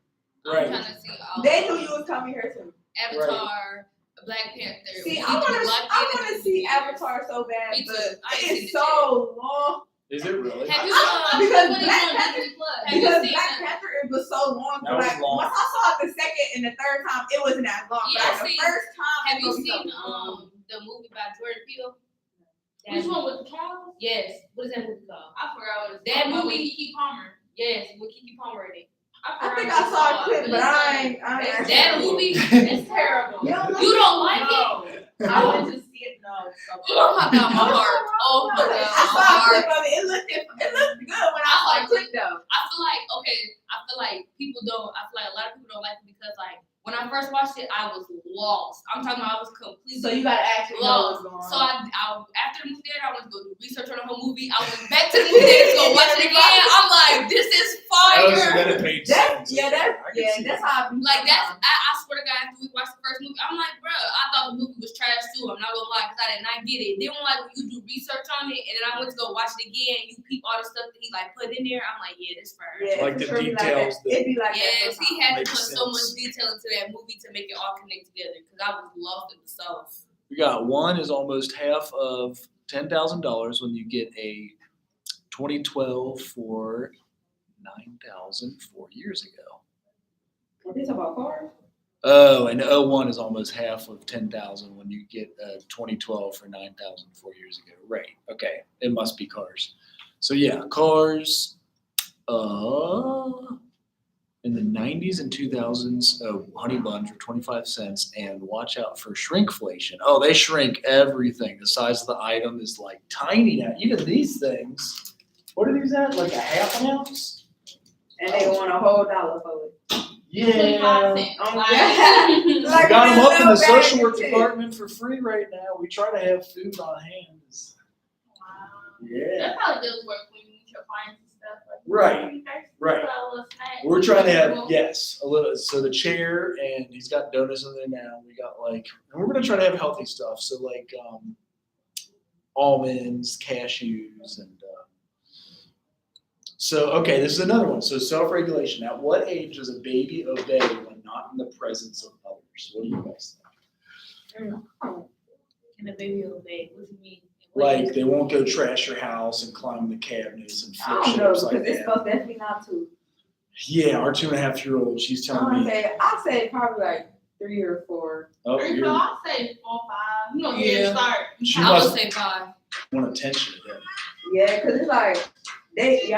I'm Right. trying to see all They knew you was coming here too. Avatar, Black Panther. See, We I need to be wanna, locked I in wanna the see movies. Avatar so bad, Me too. but I ain't seen it's it so long. Is it really? Have you Because what is Black on Panther- Disney Plus? Have you Because seen Black that? Panther, it was so long. That But was like, long. once I saw it the second and the third time, it wasn't as long. Yeah, but I like, seen- the first time, Have it you was seen so long. the movie by Jordan Peele? Which one with the cows? Yes. What is that movie called? I forgot what it's That called. movie- With Keke Palmer. Yes, with Keke Palmer in it. I think I saw a clip, but I ain't actually- That movie. It's terrible. You don't like You don't like it? No. I went to see it. No. it's so Oh my god, my heart. Oh my god, I my saw a heart. clip of it. It looked good when I saw a clip though. I feel like people don't. I feel like a lot of people don't like it because like when I first watched it, I was lost. I'm talking about I was completely So you gotta actually know what's lost. going So on. I after the movie theater, I went to go do research on the whole movie. I went back to the movie theater to go watch it again. I'm like, this is Oh, so fire. then it made That's sense. yeah, I can see that's that. how I be. Like I swear to God, after we watched the first movie, I'm like, bro, I thought the movie was trash too. I'm not gonna lie, because I did not get it. Then like when you do research on it, and then I went to go watch it again, you peep all the stuff that he like put in there. I'm like, yeah, this fire. Yeah, Like it's the sure be details Like that. It'd be like Yes, that. he had to Makes put so much sense. detail into that movie to make it all connect together. Because I was lost in the sauce. We got one is almost half of $10,000 when you get a 2012 for $9,000 4 years ago. Are they talking about cars? Oh, and 01 is almost half of 10,000 when you get a 2012 for 9,000 4 years ago. Right. Okay. It must be cars. So yeah, cars. In the 90s and 2000s, honey buns were 25 cents, and watch out for shrinkflation. Oh, they shrink everything. The size of the item is like tiny now. Even these things. What are these at? Like a half an ounce? And they want a whole dollar for it. Yeah. 25 cents. Oh, Like, We Like got them a up in the little social bag work of chips. department for free right now. We try to have food on hand. Yeah. That probably does work when you need your clients and stuff. Like, Right, you thirsty? right. Put out a little snack. We're trying to have, yes, a little, so the chair, and he's got donuts in there now. We got like, and we're gonna try to have healthy stuff. So like almonds, cashews, and so okay, this is another one. So self-regulation. At what age does a baby obey when not in the presence of others? What do you guys think? And the baby obey. What do you mean? Like they won't go trash your house and climb the cabinets and I flip don't know, shapes like because it's that. supposed definitely not to. Yeah, our 2.5-year-old, she's telling me, I say probably like 3 or 4. oh, So you I'll say 4 or 5. You know, Yeah. you start. she I would must say 5. want attention to that. Yeah, because it's like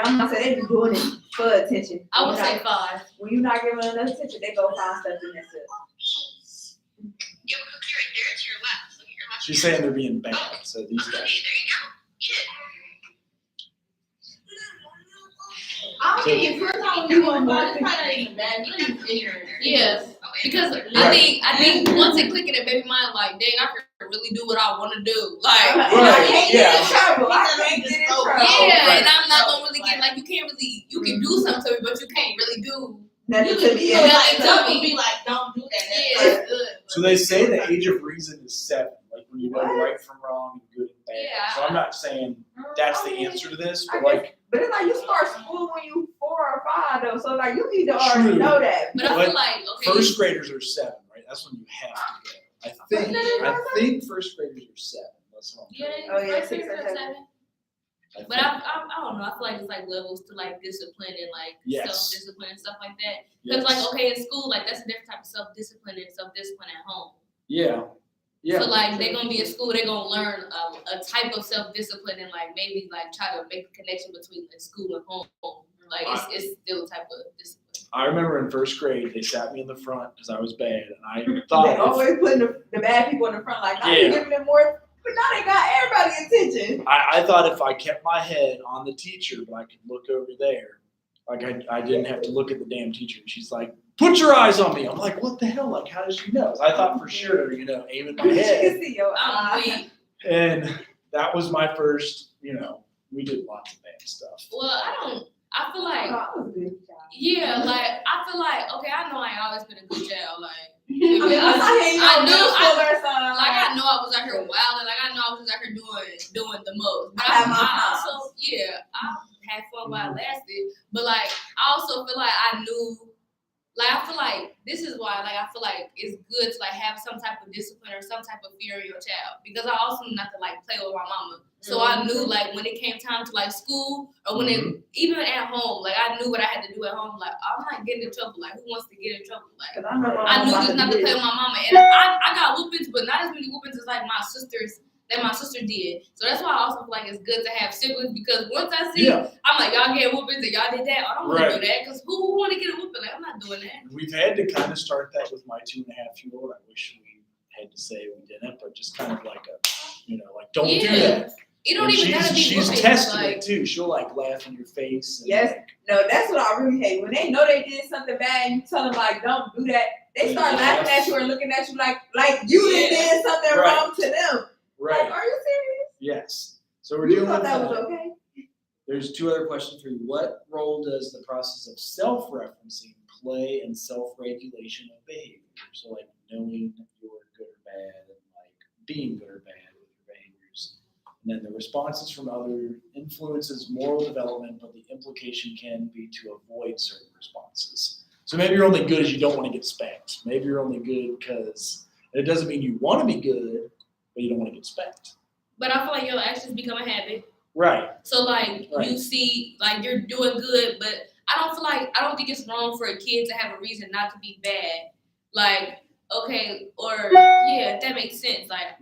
I'm not saying they be doing it for attention. I would When say you're 5. not- When you're not giving enough attention, they go find stuff in that stuff. She's saying they're being bad, so these guys. I think first time when you go about it, it's probably not even bad. You don't even ignorant. Yes. Because Right. I think once it click in the baby mind, like, dang, I can really do what I want to do. Like, And I Right, can't yeah. get in trouble. I can't get in trouble. yeah, Right. and I'm not gonna really get like you can do something to me, but you can't really do. Nothing You to can be be in. like, to some me. will be like, don't do that. Yeah. That's not good. So they say the age of reason is 7, like when you know What? right from wrong and good and bad. Yeah. So I'm not saying that's the answer to this, but I like, But it's like you start school when you 4 or 5 though, so like you need to already True. know that. But I But feel like okay, first graders are 7, right? That's when you have to go. I think first graders are 7. That's what I'm Yeah, told. Oh, yeah, first 6 or graders are 7. 7. But I don't know. I feel like it's like levels to like discipline and like Yes. self-discipline and stuff like that. Yes. Because like okay, in school, like that's a different type of self-discipline and self-discipline at home. Yeah. Yeah. So like they're gonna be at school, they're gonna learn a type of self-discipline and like maybe like try to make a connection between like school and home. Like it's still a type of discipline. I remember in first grade, they sat me in the front because I was bad, and I thought They always putting the bad people in the front, like, I'm giving them more, but now they got everybody's attention. I thought if I kept my head on the teacher, but I could look over there, like I didn't have to look at the damn teacher. She's like, put your eyes on me. I'm like, what the hell? Like, how does she know? I thought for sure, aim at my She head. can see your I'm eye. weak. And that was my first, we did lots of bad stuff. Well, I feel like I was a good child. yeah, like I feel like okay, I know I ain't always been a good child. Like I mean, I know I was out here wilding. Like I know I was out here doing the most. But I had my I also I had fun while it lasted. But like I also feel like I knew. Like I feel like this is why like I feel like it's good to like have some type of discipline or some type of fear in your child because I also knew not to like play with my mama. So I knew like when it came time to like school or when it even at home, like I knew what I had to do at home. Like I'm not getting in trouble. Like who wants to get in trouble? Like I knew just not to play with my mama. And I got whoopings, but not as many whoopings as like my sisters that my sister did. So that's why I also feel like it's good to have siblings because once I see, I'm like, y'all get whoopings and y'all did that. I don't want to do that because who want to get a whooping? Like, I'm not doing that. We've had to kind of start that with my 2.5-year-old. I wish we had to say we didn't, but just kind of like like don't do that. You don't even gotta be she's whooping, tested like, it too. She'll like laugh in your face. And yes. No, that's what I really hate. When they know they did something bad and you tell them like don't do that, they start laughing at you or looking at you like you did something wrong to them. Right. Like, are you serious? Yes. So we're You doing thought that was okay? There's 2 other questions for you. What role does the process of self-referencing play in self-regulation of behavior? So like knowing you're good or bad and like being good or bad with your behaviors. And then the responses from other influences moral development, but the implication can be to avoid certain responses. So maybe you're only good as you don't want to get spanked. Maybe you're only good because it doesn't mean you want to be good, but you don't want to get spanked. But I feel like your actions become a habit. Right. So like you see, like you're doing good, but I don't think it's wrong for a kid to have a reason not to be bad. Like, okay, or that makes sense. Like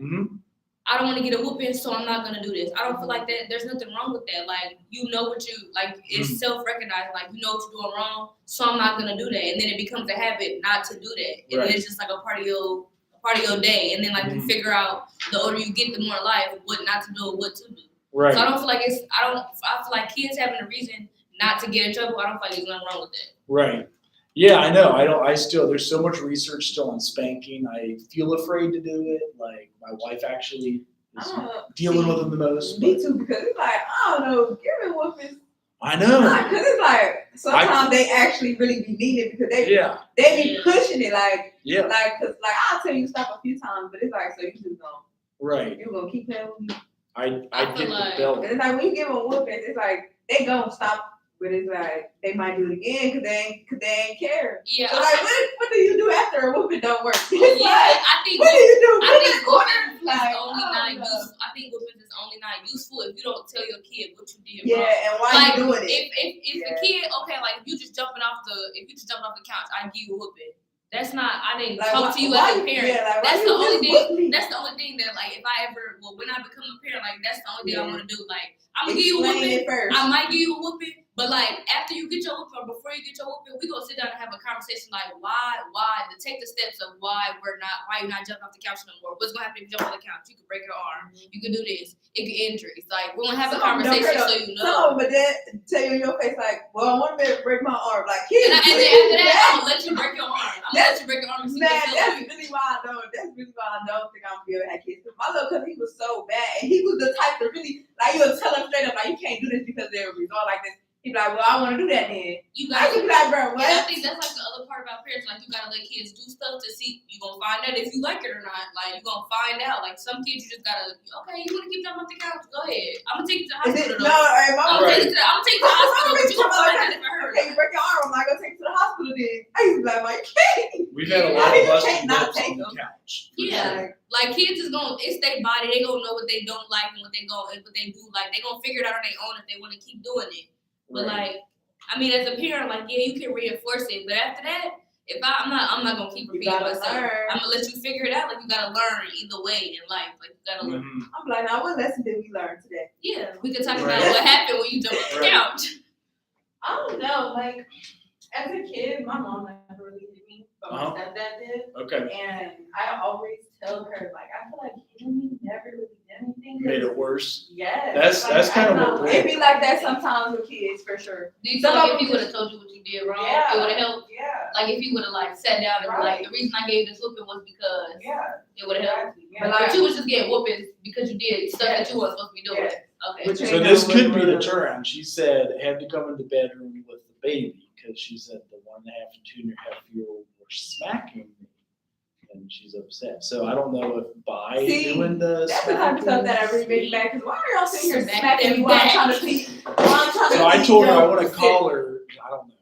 I don't want to get a whooping, so I'm not gonna do this. I don't feel like that. There's nothing wrong with that. Like you know what you like. It's self-recognized. Like you know what you're doing wrong, so I'm not gonna do that. And then it becomes a habit not to do that. And then it's just like a part of your day. And then like you figure out the older you get, the more life what not to do and what to do. Right. So I don't feel like I feel like kids having a reason not to get in trouble. I don't feel like there's nothing wrong with that. Right. Yeah, I know. There's so much research still on spanking. I feel afraid to do it. Like my wife actually is dealing with them the most. Me too, because it's like, I don't know, giving whoopings. I know. Because it's like, sometimes they actually really be needed because they be pushing it like, cause like I'll tell you stop a few times, but it's like, so you just you're gonna keep playing with me. I get the belt. It's like when you give them whoopings, it's like they gonna stop. But it's like they might do it again because they ain't care. Yeah. So like, what do you do after a whooping don't work? It's I think what do you do? I think whoopings Like, whoopings is only not useful if you don't tell your kid what you did wrong. And why you doing it? If the kid, like if you just jumping off the couch, I give you a whooping. That's not. I didn't talk to you as a parent. That's the only thing. That's the only thing that like if I ever when I become a parent, like that's the only thing I want to do. Like I'm gonna give you a whooping. I might give you a whooping. But like after you get your whooping or before you get your whooping, we gonna sit down and have a conversation like why to take the steps of why you're not jumping off the couch no more. What's gonna happen if you jump off the couch? You can break your arm. You can do this. It can injuries. Like we're gonna have a conversation so you know. But then tell you in your face like, well, I want to break my arm. Like kids. And then after that, I'm gonna let you break your arm. I'm gonna let you break your arm and see that's really why I don't think I'm gonna be able to have kids. My little cousin, he was so bad, and he was the type to really like you'll tell him straight up like you can't do this because they're result like this. He be like, well, I want to do that then. You I got just be like, bro, And I what? think that's like the other part about parents. Like you gotta let kids do stuff to see. You gonna find out if you like it or not. Like you gonna find out. Like some kids, you just gotta. Okay, you wanna keep jumping off the couch? Go ahead. I'm gonna take you to the Is hospital. it, though. no, hey, I'm mama, gonna take you to the hospital. But you gonna find out if I hurt. okay, you break your arm, I'm not gonna take you to the hospital then. I used to be like, you can't. We've had a Yeah. lot You of busted can't not lips take on the them. couch. Yeah. Like kids is gonna. It's their body. They gonna know what they don't like and what they do like. They gonna figure it out on their own if they want to keep doing it. But like, I mean, as a parent, like, yeah, you can reinforce it, but after that, if I'm not gonna keep repeating myself. learn. I'm gonna let you figure it out. Like, you gotta learn either way in life. Like, you gotta learn. Mhm. I'm like, now what lesson did we learn today? Yeah, we could talk Right. about what happened when you jumped off the Right. couch. I don't know, like, as a kid, my mom never really did me, but my stepdad did. Okay. And I always tell her, like, I feel like he never really did anything. Made it worse. Yes. That's kind of what we're. It be like that sometimes with kids, for sure. Do you feel like if he would have told you what you did wrong, Yeah. it would have helped? Yeah. Like, if he would have, like, sat down and be Right. like, the reason I gave this whooping was because Yeah. it would have helped. Exactly. But, like, you was just getting whoopings because you did stuff that you weren't supposed to be doing. Yes. Okay. Which So this could be the turnaround. She said had to come in the bedroom with the baby because she said the 1.5 and 2.5-year-old were smacking me, and she's upset. So I don't know if by See, doing the That's the type of stuff that I really See? make back. Cause why are y'all sitting here Smack smacking them me while I'm back. trying to teach? While I'm trying to So I teach told her I them want to sit. call her. I don't know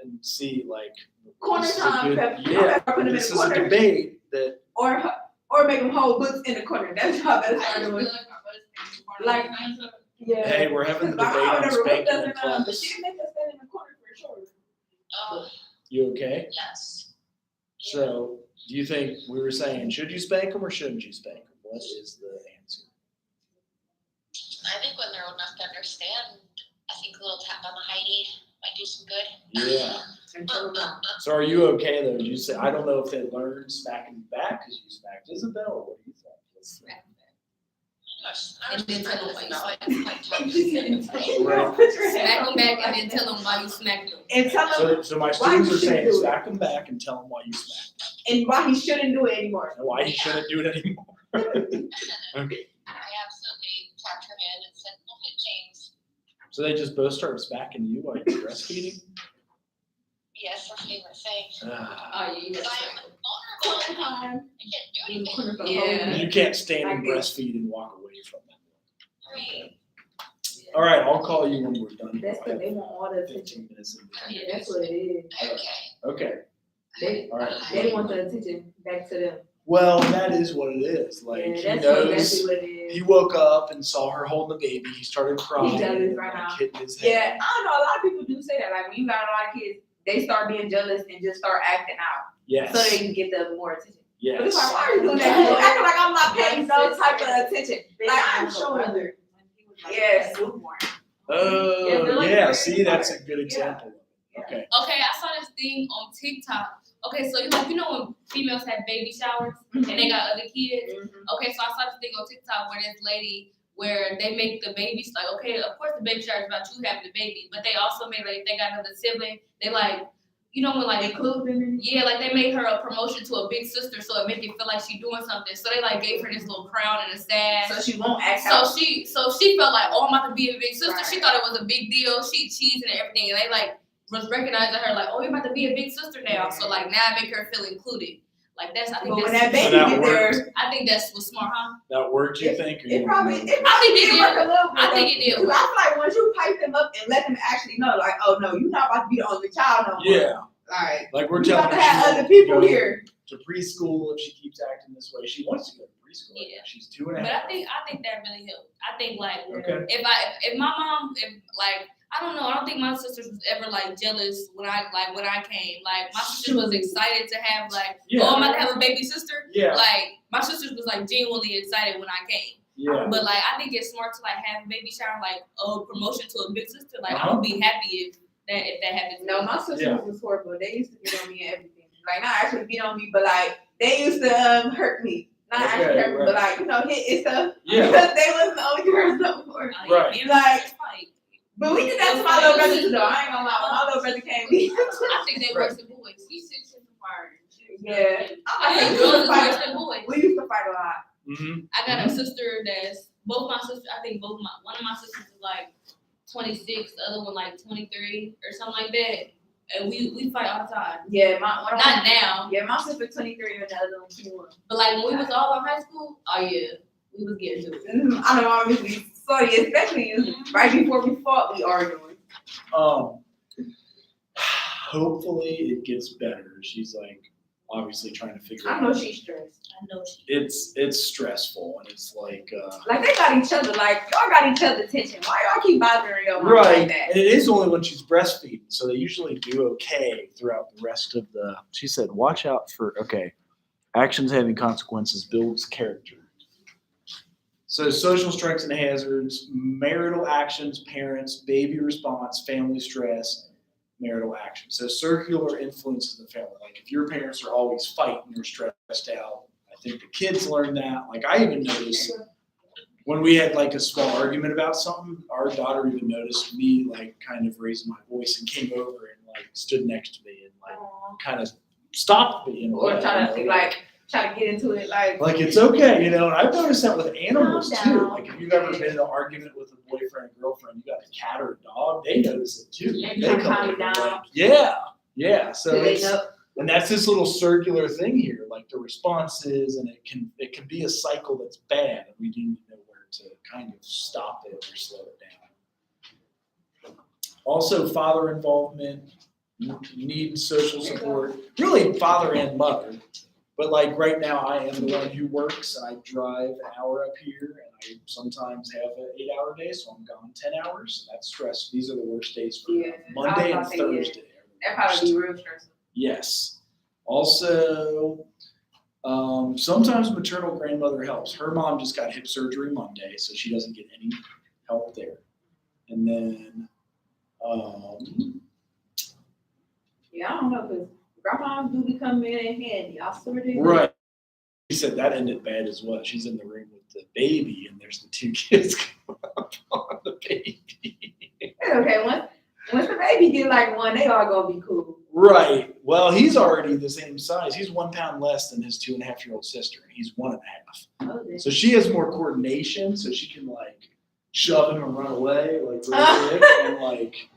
and see like Corner this is a time, good- Pepper. yeah, Put them in this the is a corner. debate that Or make them hold books in the corner. That's how I better start doing. Like, yeah. hey, we're having the My debate mom on never whipped spanking us in in but class. she make us stand in the corner for sure. You okay? Yes. So do you think we were saying should you spank them or shouldn't you spank them? What is the answer? I think when they're old enough to understand, I think a little tap on the Heidi might do some good. Yeah. So are you okay though? Did you say I don't know if they learned smacking back because you smacked Isabel or what do you think? I And then tell them why you smacked Right. Put your Smack hand them on back my and then tell them why you smacked them. And tell them So my Why students you are saying shouldn't do it. smack them back and tell them why you smacked and why he shouldn't do it anymore. and why he shouldn't do it anymore. Okay. I absolutely tapped her hand and said, look at James. So they just both start smacking you while you're breastfeeding? Yes, her favorite thing. Ah. Oh, yeah, you Because gotta I'm smack them. vulnerable. I can't do anything. Yeah. You can't stand and I get it. breastfeed and walk away from them. Right. All right, I'll call you when we're done. That's I because have they want all the 15 attention. minutes. Yeah. That's what it is. Okay. Okay, They all right. they want the attention back to them. Well, that is what it is. Like Yeah, he that's knows. exactly what it is. He woke up and saw her holding the baby. He started crying. jealous and, right like, now. hitting his head. Yeah, I don't know. A lot of people do say that. Like when you got a lot of kids, they start being jealous and just start acting out Yes. so they can get the more attention. yes. But it's like, why are you doing that? You acting like I'm not paying no type of attention. Like I'm showing her. Yes. Oh, yeah. See, that's a good example. Yeah. Okay. Okay, I saw this thing on TikTok. Okay, so you know when females have baby showers and they got other kids? Okay, so I saw this thing on TikTok where this lady where they make the babies like, okay, of course the baby shower is about you having the baby, but they also make like if they got another sibling, they like, you know when like Include them in it. yeah, like they made her a promotion to a big sister, so it make it feel like she doing something. So they like gave her this little crown and a sash. So she won't act So out. she felt like, oh, I'm about to be a big sister. Right. She thought it was a big deal. She cheesing and everything, and they like was recognizing her like, oh, you're about to be a big sister now. So like now I make her feel included. Like that's I think But when that's that baby that get worked. there, I think that's what's smart, huh? That worked, you think? Or you it don't probably know? it I think probably it did did. work a little bit. I think it did Because I feel like once you pipe them up and let them actually know, like, oh no, you're not about to be the only child no more. Yeah. Like Like we're you telling about her to have she other won't people go here. to preschool if she keeps acting this way. She wants to go to preschool. Yeah. She's 2.5. But I think that really helped. I think like Okay. if my mom like I don't know, I don't think my sisters was ever like jealous when I came. Like my sisters was excited to have like Yeah. oh I'm about to have a baby sister. Yeah. Like my sisters was like genuinely excited when I came. Yeah. But like I think it's smart to like have a baby shower like a promotion to a big sister. Like Uh-huh. I'm gonna be happy if that happens. No, my sisters Yeah. was horrible. They used to beat on me and everything. Like not actually beat on me, but like they used to hurt me. Not Okay, actually hurt me, but right. like hit and stuff. Yeah. Because they wasn't the only girls no more. Right. Like- But we did that to my little brother too, though. I ain't gonna lie. When my little brother came, I think they Right. worse than boys. He's 6 years apart. yeah. I think We girls used is to worse fight. than boys. We used to fight a lot. Mm-hmm. I got a sister that's both my sisters. I think one of my sisters is like 26, the other one like 23 or something like that. And we fight all the time. Yeah, Not now, Yeah, my sister 23 and the other one 21. but like when we was all in high school, oh yeah, we was getting to it. I know, obviously. So yeah, especially right before we fought, we arguing. Hopefully it gets better. She's like obviously trying to figure I out. know she's stressed. I know she. It's stressful and it's like Like they got each other, like y'all got each other's attention. Why y'all keep bothering your mom right. like that? And it is only when she's breastfeeding, so they usually do okay throughout the rest of the. She said, "Watch out for actions having consequences builds character." So social strengths and hazards, marital actions, parents, baby response, family stress, marital action. So circular influences in the family. Like if your parents are always fighting or stressed out, I think the kids learn that. Like I even noticed when we had like a small argument about something, our daughter even noticed me like kind of raising my voice and came over and like stood next to me and like kind of stopped me. Or try to get into it like it's okay, and I've noticed that with animals Calm too. down. Like if you've ever been in an argument with a boyfriend or girlfriend, you got a cat or a dog, they notice it too. Yeah, They come calm over down. like, yeah. So they it's, know. and that's this little circular thing here, like the responses, and it can be a cycle that's bad, and we need to know where to kind of stop it or slow it down. Also, father involvement, need social support, really father and mother. But like right now, I am the one who works, and I drive an hour up here, and I sometimes have an 8-hour day, so I'm gone 10 hours, and that's stress. These are the worst days for me. Yeah, Monday I and was about to say, Thursday. That probably be real stressful. Yes. Also, sometimes maternal grandmother helps. Her mom just got hip surgery Monday, so she doesn't get any help there. And then, Yeah, I don't know, because grandmas do be coming in handy. I swear to you. right. She said that ended bad as well. She's in the room with the baby, and there's the 2 kids coming up on the baby. It's okay, once the baby get like 1, they all gonna be cool. Right. Well, he's already the same size. He's 1 pound less than his 2.5-year-old sister. He's 1.5. Oh, So she has more coordination, so she can like shove him and run away, like really quick, and like.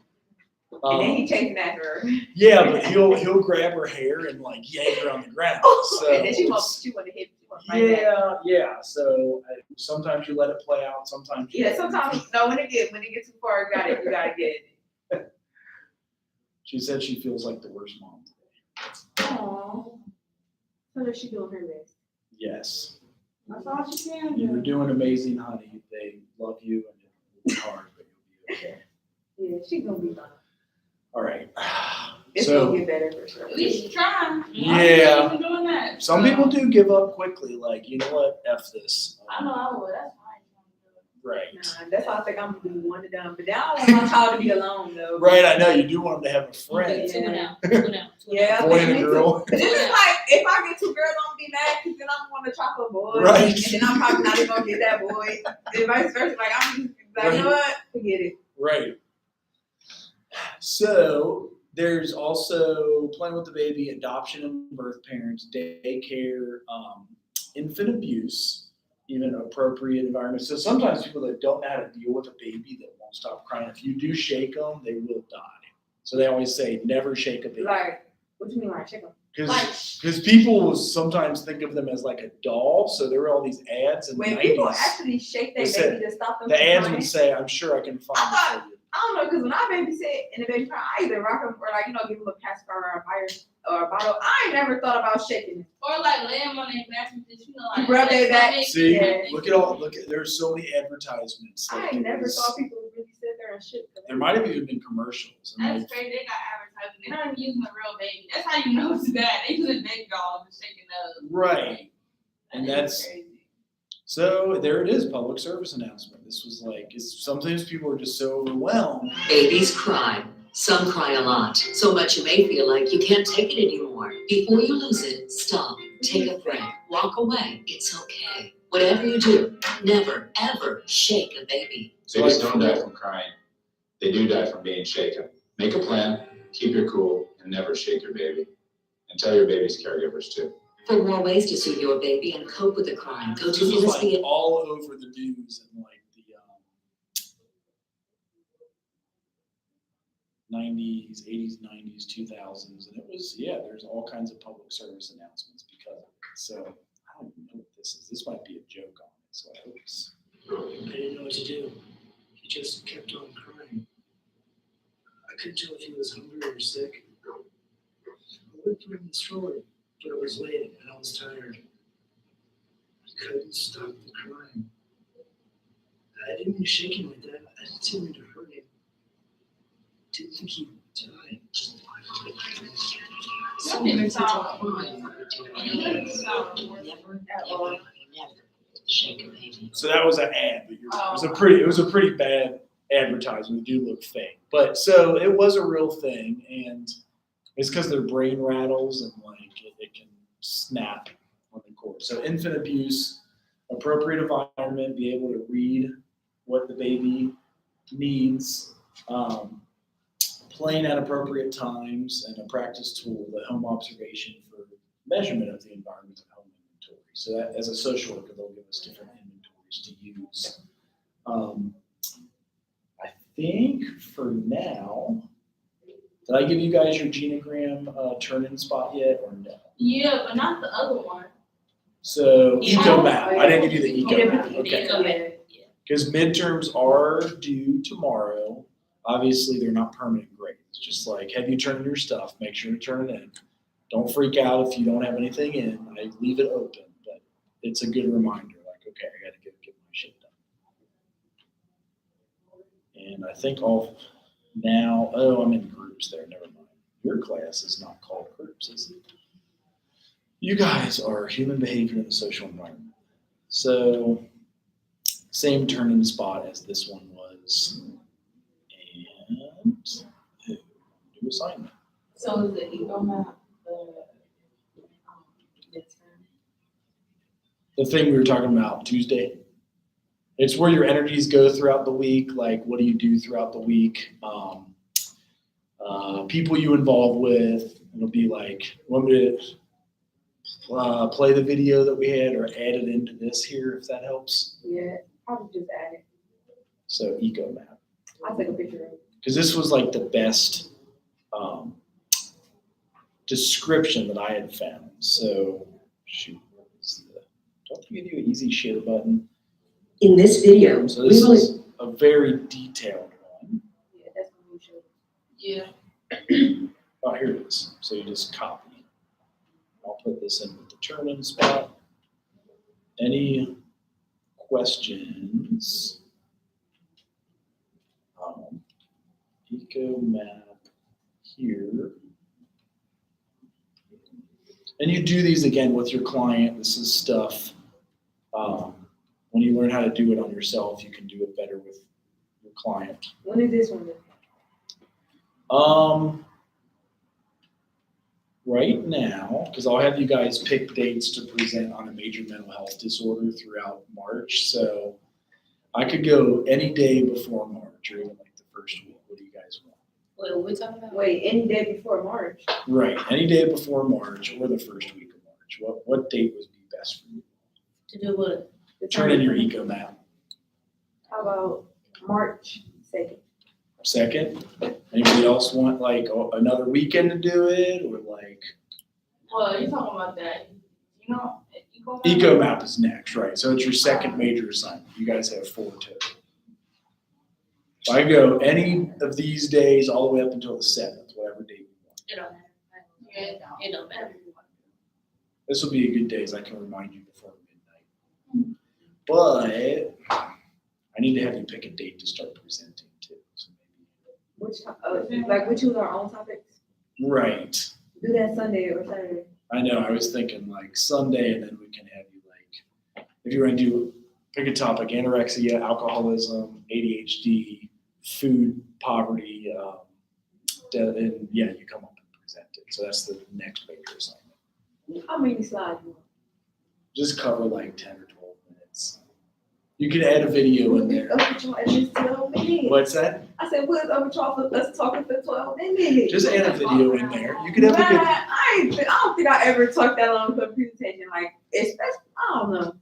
And then he chasing after her. Yeah, but he'll grab her hair and like yank her on the ground. So And then she wants to hit. yeah. So sometimes you let it play out. Sometimes Sometimes no. When it get too far, you gotta get it. She said she feels like the worst mom today. Aww. So is she doing her best? Yes. That's all she can You're do. doing amazing, honey. They love you, and it'll be hard, but you'll be okay. Yeah, she's gonna be fine. All right. It's So gonna get better for sure. At least you're trying. Yeah. I'm doing that. some people do give up quickly. Like, you know what? F this. I know I would. That's fine. Right. Nah, that's why I think I'm gonna be one to done. But then I don't want my child to be alone though. Right. I know you do want them to have a friend. Two and out. Two and out. Yeah, Boy and a me too. girl. But this is like, if I get 2 girls, I'm gonna be mad because then I'm gonna try for a boy. Right. And then I'm probably not even gonna get that boy. And vice versa. Like, I'm just like, you know what? Forget it. Right. So there's also playing with the baby, adoption and birth parents, daycare, infant abuse, even appropriate environment. So sometimes people that don't know how to deal with a baby that won't stop crying, if you do shake them, they will die. So they always say, never shake a baby. Like, what do you mean, like, chicken? Because people will sometimes think of them as like a doll. So there were all these ads in the When 90s. people actually shake their They said- baby to stop them The from ads crying, would say, I'm sure I can find it for you. I don't know, because when I babysit and the baby cry, I either rock them or like, give them a pacifier or a virus or a bottle. I ain't never thought about shaking it. Or like laying on their back and just, like. Rub their back. See, Yeah. there's so many advertisements. I like ain't it never was- saw people really sit there and shit. There might have even been commercials. And That's crazy. They got advertising. They're not even using the real baby. That's how you know it's bad. They using baby dolls and shaking up. Right. And That is that's, crazy. so there it is, public service announcement. This was like, sometimes people are just so overwhelmed. Babies cry. Some cry a lot, so much you may feel like you can't take it anymore. Before you lose it, stop, take a break, walk away. It's okay. Whatever you do, never, ever shake a baby. Babies don't die from crying. They do die from being shaken. Make a plan, keep your cool, and never shake your baby. And tell your baby's caregivers too. For more ways to soothe your baby and cope with the crying, go This to was like USDA. all over the news and like 90s, 80s, 90s, 2000s, and it was, yeah, there's all kinds of public service announcements because of it. So I don't even know what this is. This might be a joke on it, so I hope it's. I didn't know what to do. He just kept on crying. I couldn't tell if he was hungry or sick. I went for him in the stroller, but it was late and I was tired. I couldn't stop the crying. I didn't mean to shake him like that. I didn't mean to hurt him. Didn't think he'd die. Some even talk. So that was an ad, but it was a pretty bad advertisement. It do look fake, but so it was a real thing, and it's because their brain rattles and like it can snap on the cord. So infant abuse, appropriate environment, be able to read what the baby needs, playing at appropriate times, and a practice tool, the home observation for measurement of the environment of home inventory. So that as a social worker, they'll give us different inventories to use. I think for now, did I give you guys your genogram turn-in spot yet or no? Yeah, but not the other one. So Yeah. eco map. I didn't give you the eco Yeah, map. the Okay. eco map. Because midterms are due tomorrow. Obviously, they're not permanent grades. Just like, have you turned in your stuff? Make sure to turn it in. Don't freak out if you don't have anything in. I leave it open, but it's a good reminder. Like, okay, I got to get my shit done. And I think now, I'm in groups there. Never mind. Your class is not called groups, is it? You guys are human behavior in the social environment. So, same turn-in spot as this one was. And new assignment. So is the ego map The thing we were talking about Tuesday. It's where your energies go throughout the week. Like, what do you do throughout the week? People you involve with. It'll be like, want me to play the video that we had or add it into this here, if that helps. Yeah, probably just add it. So eco map. I'll take a picture of it. Because this was like the best description that I had found. So, shoot, what is the, don't they give you an easy share button? In this video, So this is a very detailed one. Yeah, that's what we should. Yeah. Oh, here it is. So you just copy. I'll put this in with the turn-in spot. Any questions? Eco map here. And you do these again with your client. This is stuff, when you learn how to do it on yourself, you can do it better with your client. When is this one? Right now, because I'll have you guys pick dates to present on a major mental health disorder throughout March. So I could go any day before March or even like the first week. What do you guys want? What are we talking about? Wait, any day before March? Right, any day before March or the first week of March. What date would be best for you? To do what? Turn in your eco map. How about March 2nd? 2nd. Anybody else want like another weekend to do it or like? Well, you're talking about that, you know, Eco map is next, right? So it's your second major assignment. You guys have 4 total. So I go any of these days all the way up until the 7th, whatever date you want. It don't matter. It don't matter. This will be a good days. I can remind you before midnight. But I need to have you pick a date to start presenting too. So Like we choose our own topics? right. Do that Sunday or Saturday. I know. I was thinking like Sunday, and then we can have you like, if you want to pick a topic: anorexia, alcoholism, ADHD, food poverty, and yeah, you come up and present it. So that's the next major assignment. How many slides you want? Just cover like 10 or 12 minutes. You can add a video in there. At least 12 minutes. What's that? I said, put it over 12, let's talk for 12 minutes. Just add a video in there. You could have a good. I don't think I ever talked that long for a presentation. Like, I don't know.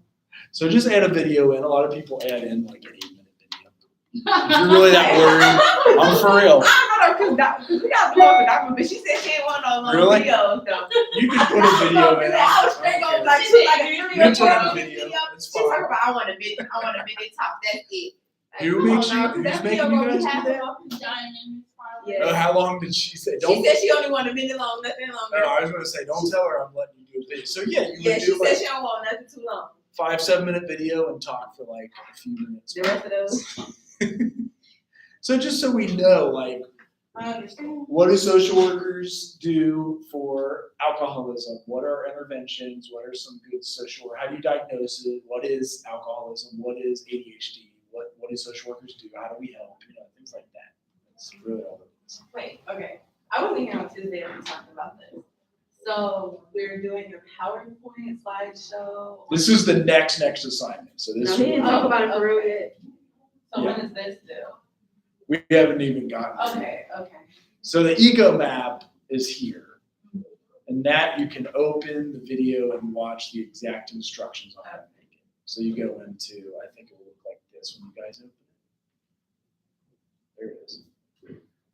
So just add a video in. A lot of people add in like an 8-minute video. If you're really that worried, I'm for real. I don't know, cause we got the one for Dr. but she said she didn't want no long Really? videos though. You can put a video in. I was straight going like, She she said, like a you video. can put in a girl, video. It's She talking fine. about, I want a video top, that's it. Like, Who come makes on now, you- 'cause who's that making video you gonna be guys do half that? of my Dying in this part. Yeah. Oh, how long did she say? She Don't. said she only want a minute long, nothing longer. No, I was gonna say, don't tell her I'm letting you do a video. So yeah, you Yeah, would she do said like she don't want nothing too long. 5-7 minute video and talk for like a few minutes. The rest of those. So just so we know, like, I understand. what do social workers do for alcoholism? What are interventions? What are some good social work? How do you diagnose it? What is alcoholism? What is ADHD? What do social workers do? How do we help? You know, things like that. That's really all it is. Wait, okay. I wasn't here on Tuesday when we talked about this. So we're doing a PowerPoint slideshow. This is the next assignment. So this No, he didn't will- talk about it for real yet. So Yeah. when is this due? we haven't even gotten to it. Okay. So the eco map is here. And that you can open the video and watch the exact instructions on how to make it. So you go into, I think it will look like this when you guys open it. There it is.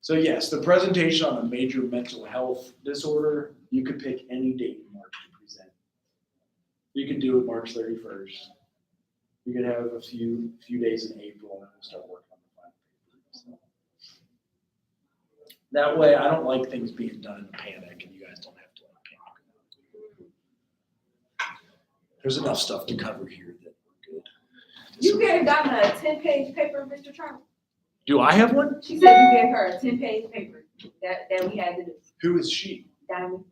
So yes, the presentation on a major mental health disorder, you could pick any date in March to present. You could do it March 31st. You could have a few days in April and then we'll start working on the final paper. So that way, I don't like things being done in a panic and you guys don't have to panic. There's enough stuff to cover here that we're good. You could have gotten a 10-page paper, Mr. Trump. Do I have one? She said you gave her a 10-page paper that we had to do. Who is she? Diamond.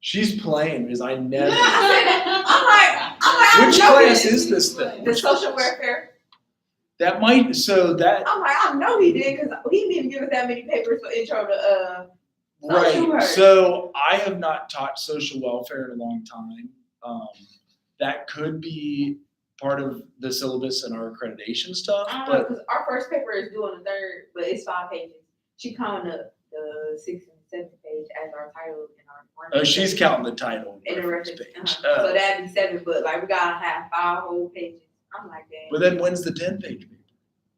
She's playing because I never. I'm like, Which I know class he- is this thing? The social welfare. That might, so that, I'm like, I know he did because he didn't even give us that many papers for intro to social right. work. So I have not taught social welfare in a long time. That could be part of the syllabus and our accreditation stuff, I don't know, but because our first paper is due on the 3rd, but it's 5 pages. She counted up the 6th and 7th page as our title and our. oh, she's counting the title In and the reference reference. page. So that'd be 7, but like we gotta have 5 whole pages. I'm like, dang. But then when's the 10-page paper?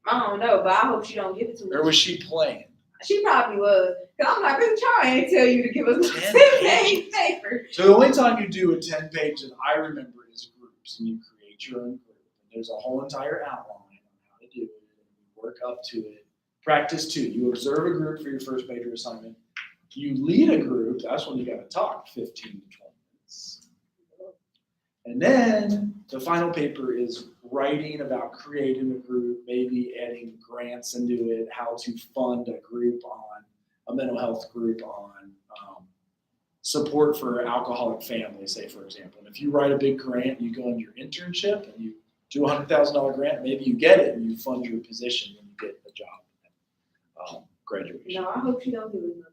I don't know, but I hope she don't give it to me. Or was she playing? She probably was. Cause I'm like, Mr. Charles ain't tell you to give us 10 10-page paper. So the only time you do a 10-page that I remember is groups, and you create your own group. And there's a whole entire outline on how to do it, and you work up to it. Practice 2. You observe a group for your first major assignment. You lead a group. That's when you got to talk 15 to 20 minutes. And then the final paper is writing about creating a group, maybe adding grants into it, how to fund a group on, a mental health group on support for alcoholic families, say, for example. And if you write a big grant, you go on your internship and you do a $100,000 grant, maybe you get it and you fund your position when you get a job graduation. No, I hope she don't give us no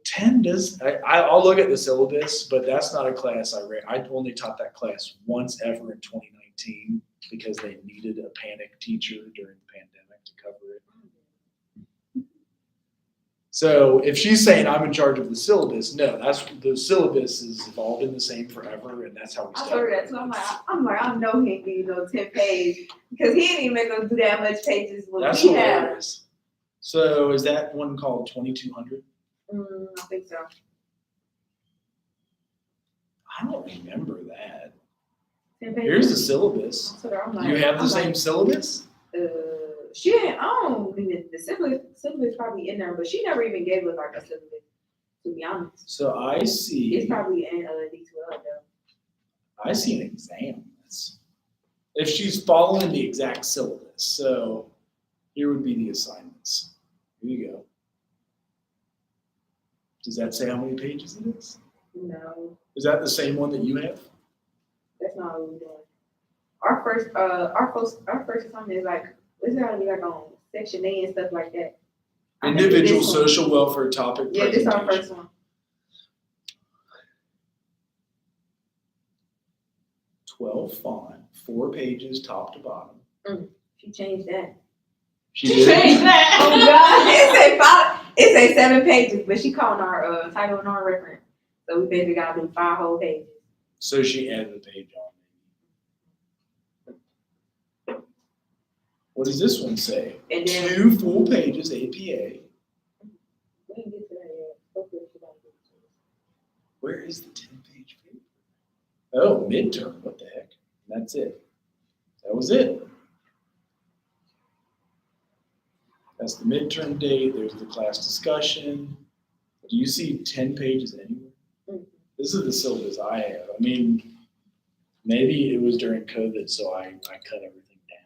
10 does, I'll look at the syllabus, but that's not a class I read. I only taught that class once ever in 2019 because they needed a panic teacher during the pandemic to cover it. So if she's saying I'm in charge of the syllabus, no, that's the syllabus has all been the same forever, and that's how we I started. told her that too. I'm like, I know he ain't give you no 10 page because he didn't even make us do that much pages when That's we have. hilarious. So is that one called 2200? I think so. I don't remember that. 10 pages. Here's the syllabus. I told her, I'm Do like, you have the I'm same like, syllabus? She didn't. I don't mean the syllabus probably in there, but she never even gave us like a syllabus. To be honest, So I see. it's probably in D12 though. I see an exam. If she's following the exact syllabus, so here would be the assignments. Here you go. Does that say how many pages it is? No, Is that the same one that you have? that's not what we're doing. Our first assignment is like it's gotta be like on section A and stuff like that. I think Individual this one- social welfare topic Yeah, this is our presentation. first one. 12 font, 4 pages top to bottom. She changed that. She did? that. Oh God! It say 5. It say 7 pages, but she called our title and our reference. So we basically gotta do 5 whole pages. So she added a page on. What does this one say? And then 2 full pages APA. we didn't get to that yet. Hopefully she don't get to it. Where is the 10-page paper? Oh, midterm, what the heck? That's it. That was it. That's the midterm date, there's the class discussion. Do you see 10 pages anywhere? This is the syllabus I have. I mean, maybe it was during COVID, so I cut everything down.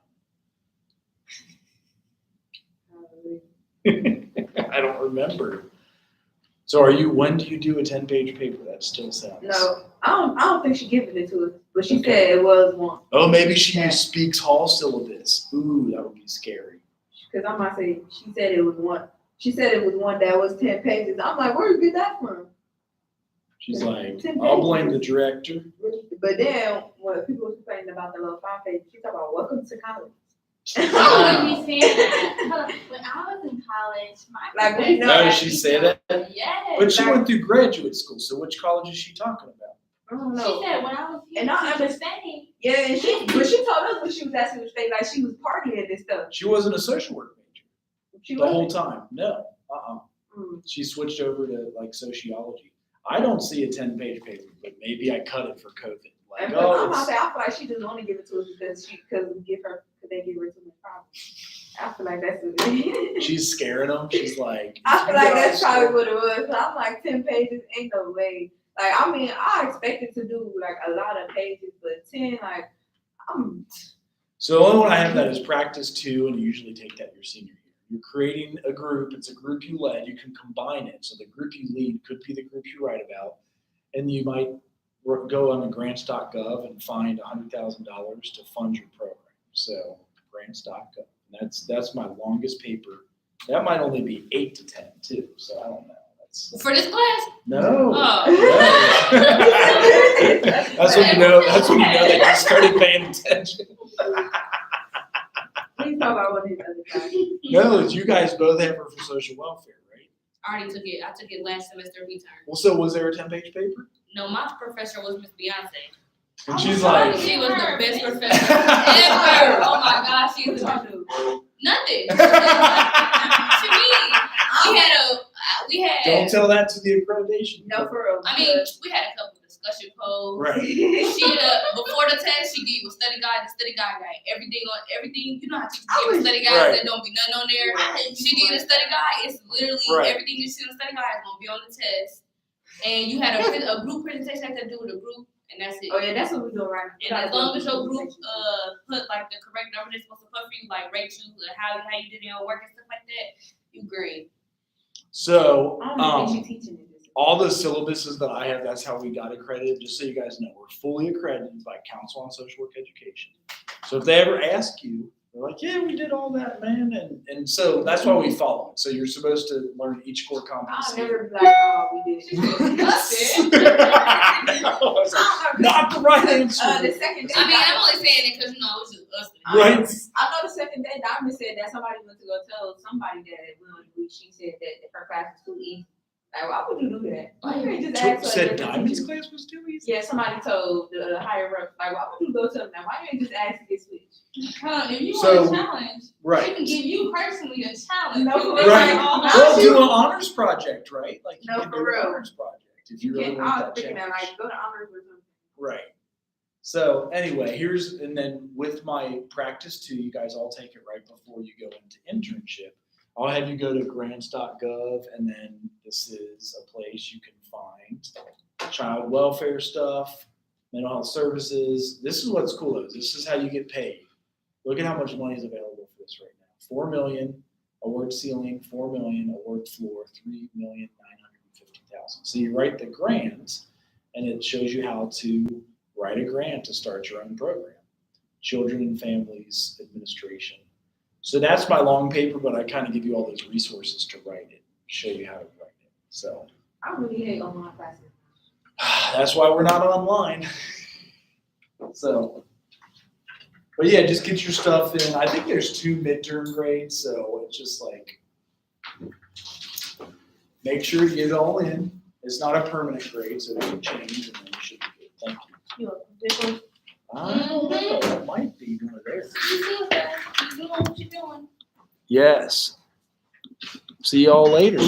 I don't remember. So when do you do a 10-page paper? That still sounds. No, I don't think she giving it to us, but she Okay. said it was one. Oh, maybe she used Speaks Hall syllabus. Ooh, that would be scary. Cause I might say, she said it was one. She said it was one that was 10 pages. I'm like, where did you get that from? She's like, 10 I'll pages. blame the director. But then when people were complaining about the little 5 pages, she talked about welcome to college. I would be saying that. Hold on. When I was in college, my Like, we know How that did she say that? Yes. But she like- went through graduate school, so which college is she talking about? I don't She know. said when I was here, And I she was saying, Yeah, and but she told us when she was asking us, like she was partying and stuff. She wasn't a social work major She the whole wasn't. time. No, Mm. She switched over to like sociology. I don't see a 10-page paper, but maybe I cut it for COVID. Like, And I'm oh, about to it's, say, I feel like she just want to give it to us because they give her too much problems. I feel like that's what it is. she's scaring them. She's like, I feel "You like guys that's probably are-" what it was. So I'm like, 10 pages ain't no way. Like, I mean, I expected to do like a lot of pages, but 10, like, So the only one I have that is practice 2, and you usually take that your senior year. You're creating a group. It's a group you led. You can combine it. So the group you lead could be the group you write about, and you might go on the grants.gov and find $100,000 to fund your program. So grants.gov. And that's my longest paper. That might only be 8 to 10 too. So I don't know. For this class? No. Oh. No. That's when you know. That's when you know that you started paying attention. please talk about what these other guys. No, you guys both have her for social welfare, right? I already took it. I took it last semester returned. Well, so was there a 10-page paper? No, my professor was Miss Beyonce. And she's like, She was the best professor ever. Oh my gosh, she was nothing. To me, we had. don't tell that to the accreditation. No, for real. I mean, we had a couple discussion polls. Right. She before the test, she gave you a study guide. The study guide got everything. You know how teachers give a study guide Right. that don't be nothing on there. She gave you the study guide. It's literally Right. everything you see on the study guide is gonna be on the test. And you had a group presentation that had to do with a group, and that's it. Oh yeah, that's what we're doing right now. And as long as your group put like the correct number they're supposed to put for you, like rate you, how you did your work and stuff like that, you grade. So, I don't think she's teaching it. all the syllabuses that I have, that's how we got accredited. Just so you guys know, we're fully accredited by Council on Social Work Education. So if they ever ask you, they're like, yeah, we did all that, man. And so that's why we follow it. So you're supposed to learn each core I'll competency. never be like, oh, we did. Not the right answer. The second day. I mean, I'm only saying it because, you know, it was just us. Right. I know the second day, Diamond said that somebody went to go tell somebody that she said that her class was too easy. Like, why would you do that? Why you ain't just ask her? Said that Diamond's teacher? class was too easy? Yeah, somebody told the higher up, like, why would you go tell them that? Why you ain't just ask to get switched? if you So- want a challenge, she Right. can give you personally a challenge. No, for It's real. like, Well, do an honors project, right? Like you No, can for do an real. honors project if you You really can't, want I that was thinking that, challenge. like, go to honors or something. Right. So anyway, and then with my practice 2, you guys all take it right before you go into internship. I'll have you go to grants.gov, and then this is a place you can find child welfare stuff, mental health services. This is what's cool is this is how you get paid. Look at how much money is available for this right now. 4 million, award ceiling, 4 million, award floor, 3,950,000. So you write the grant, and it shows you how to write a grant to start your own program. Children and Families Administration. So that's my long paper, but I kind of give you all those resources to write it, show you how to write it. So I really hate online classes. that's why we're not online. So, but yeah, just get your stuff in. I think there's 2 midterm grades, so it's just like, make sure you get it all in. It's not a permanent grade, so it can change, and then you should be good. Thank you. This one, I don't know, that might be one of theirs. You do that. You do what you Yes. See y'all later.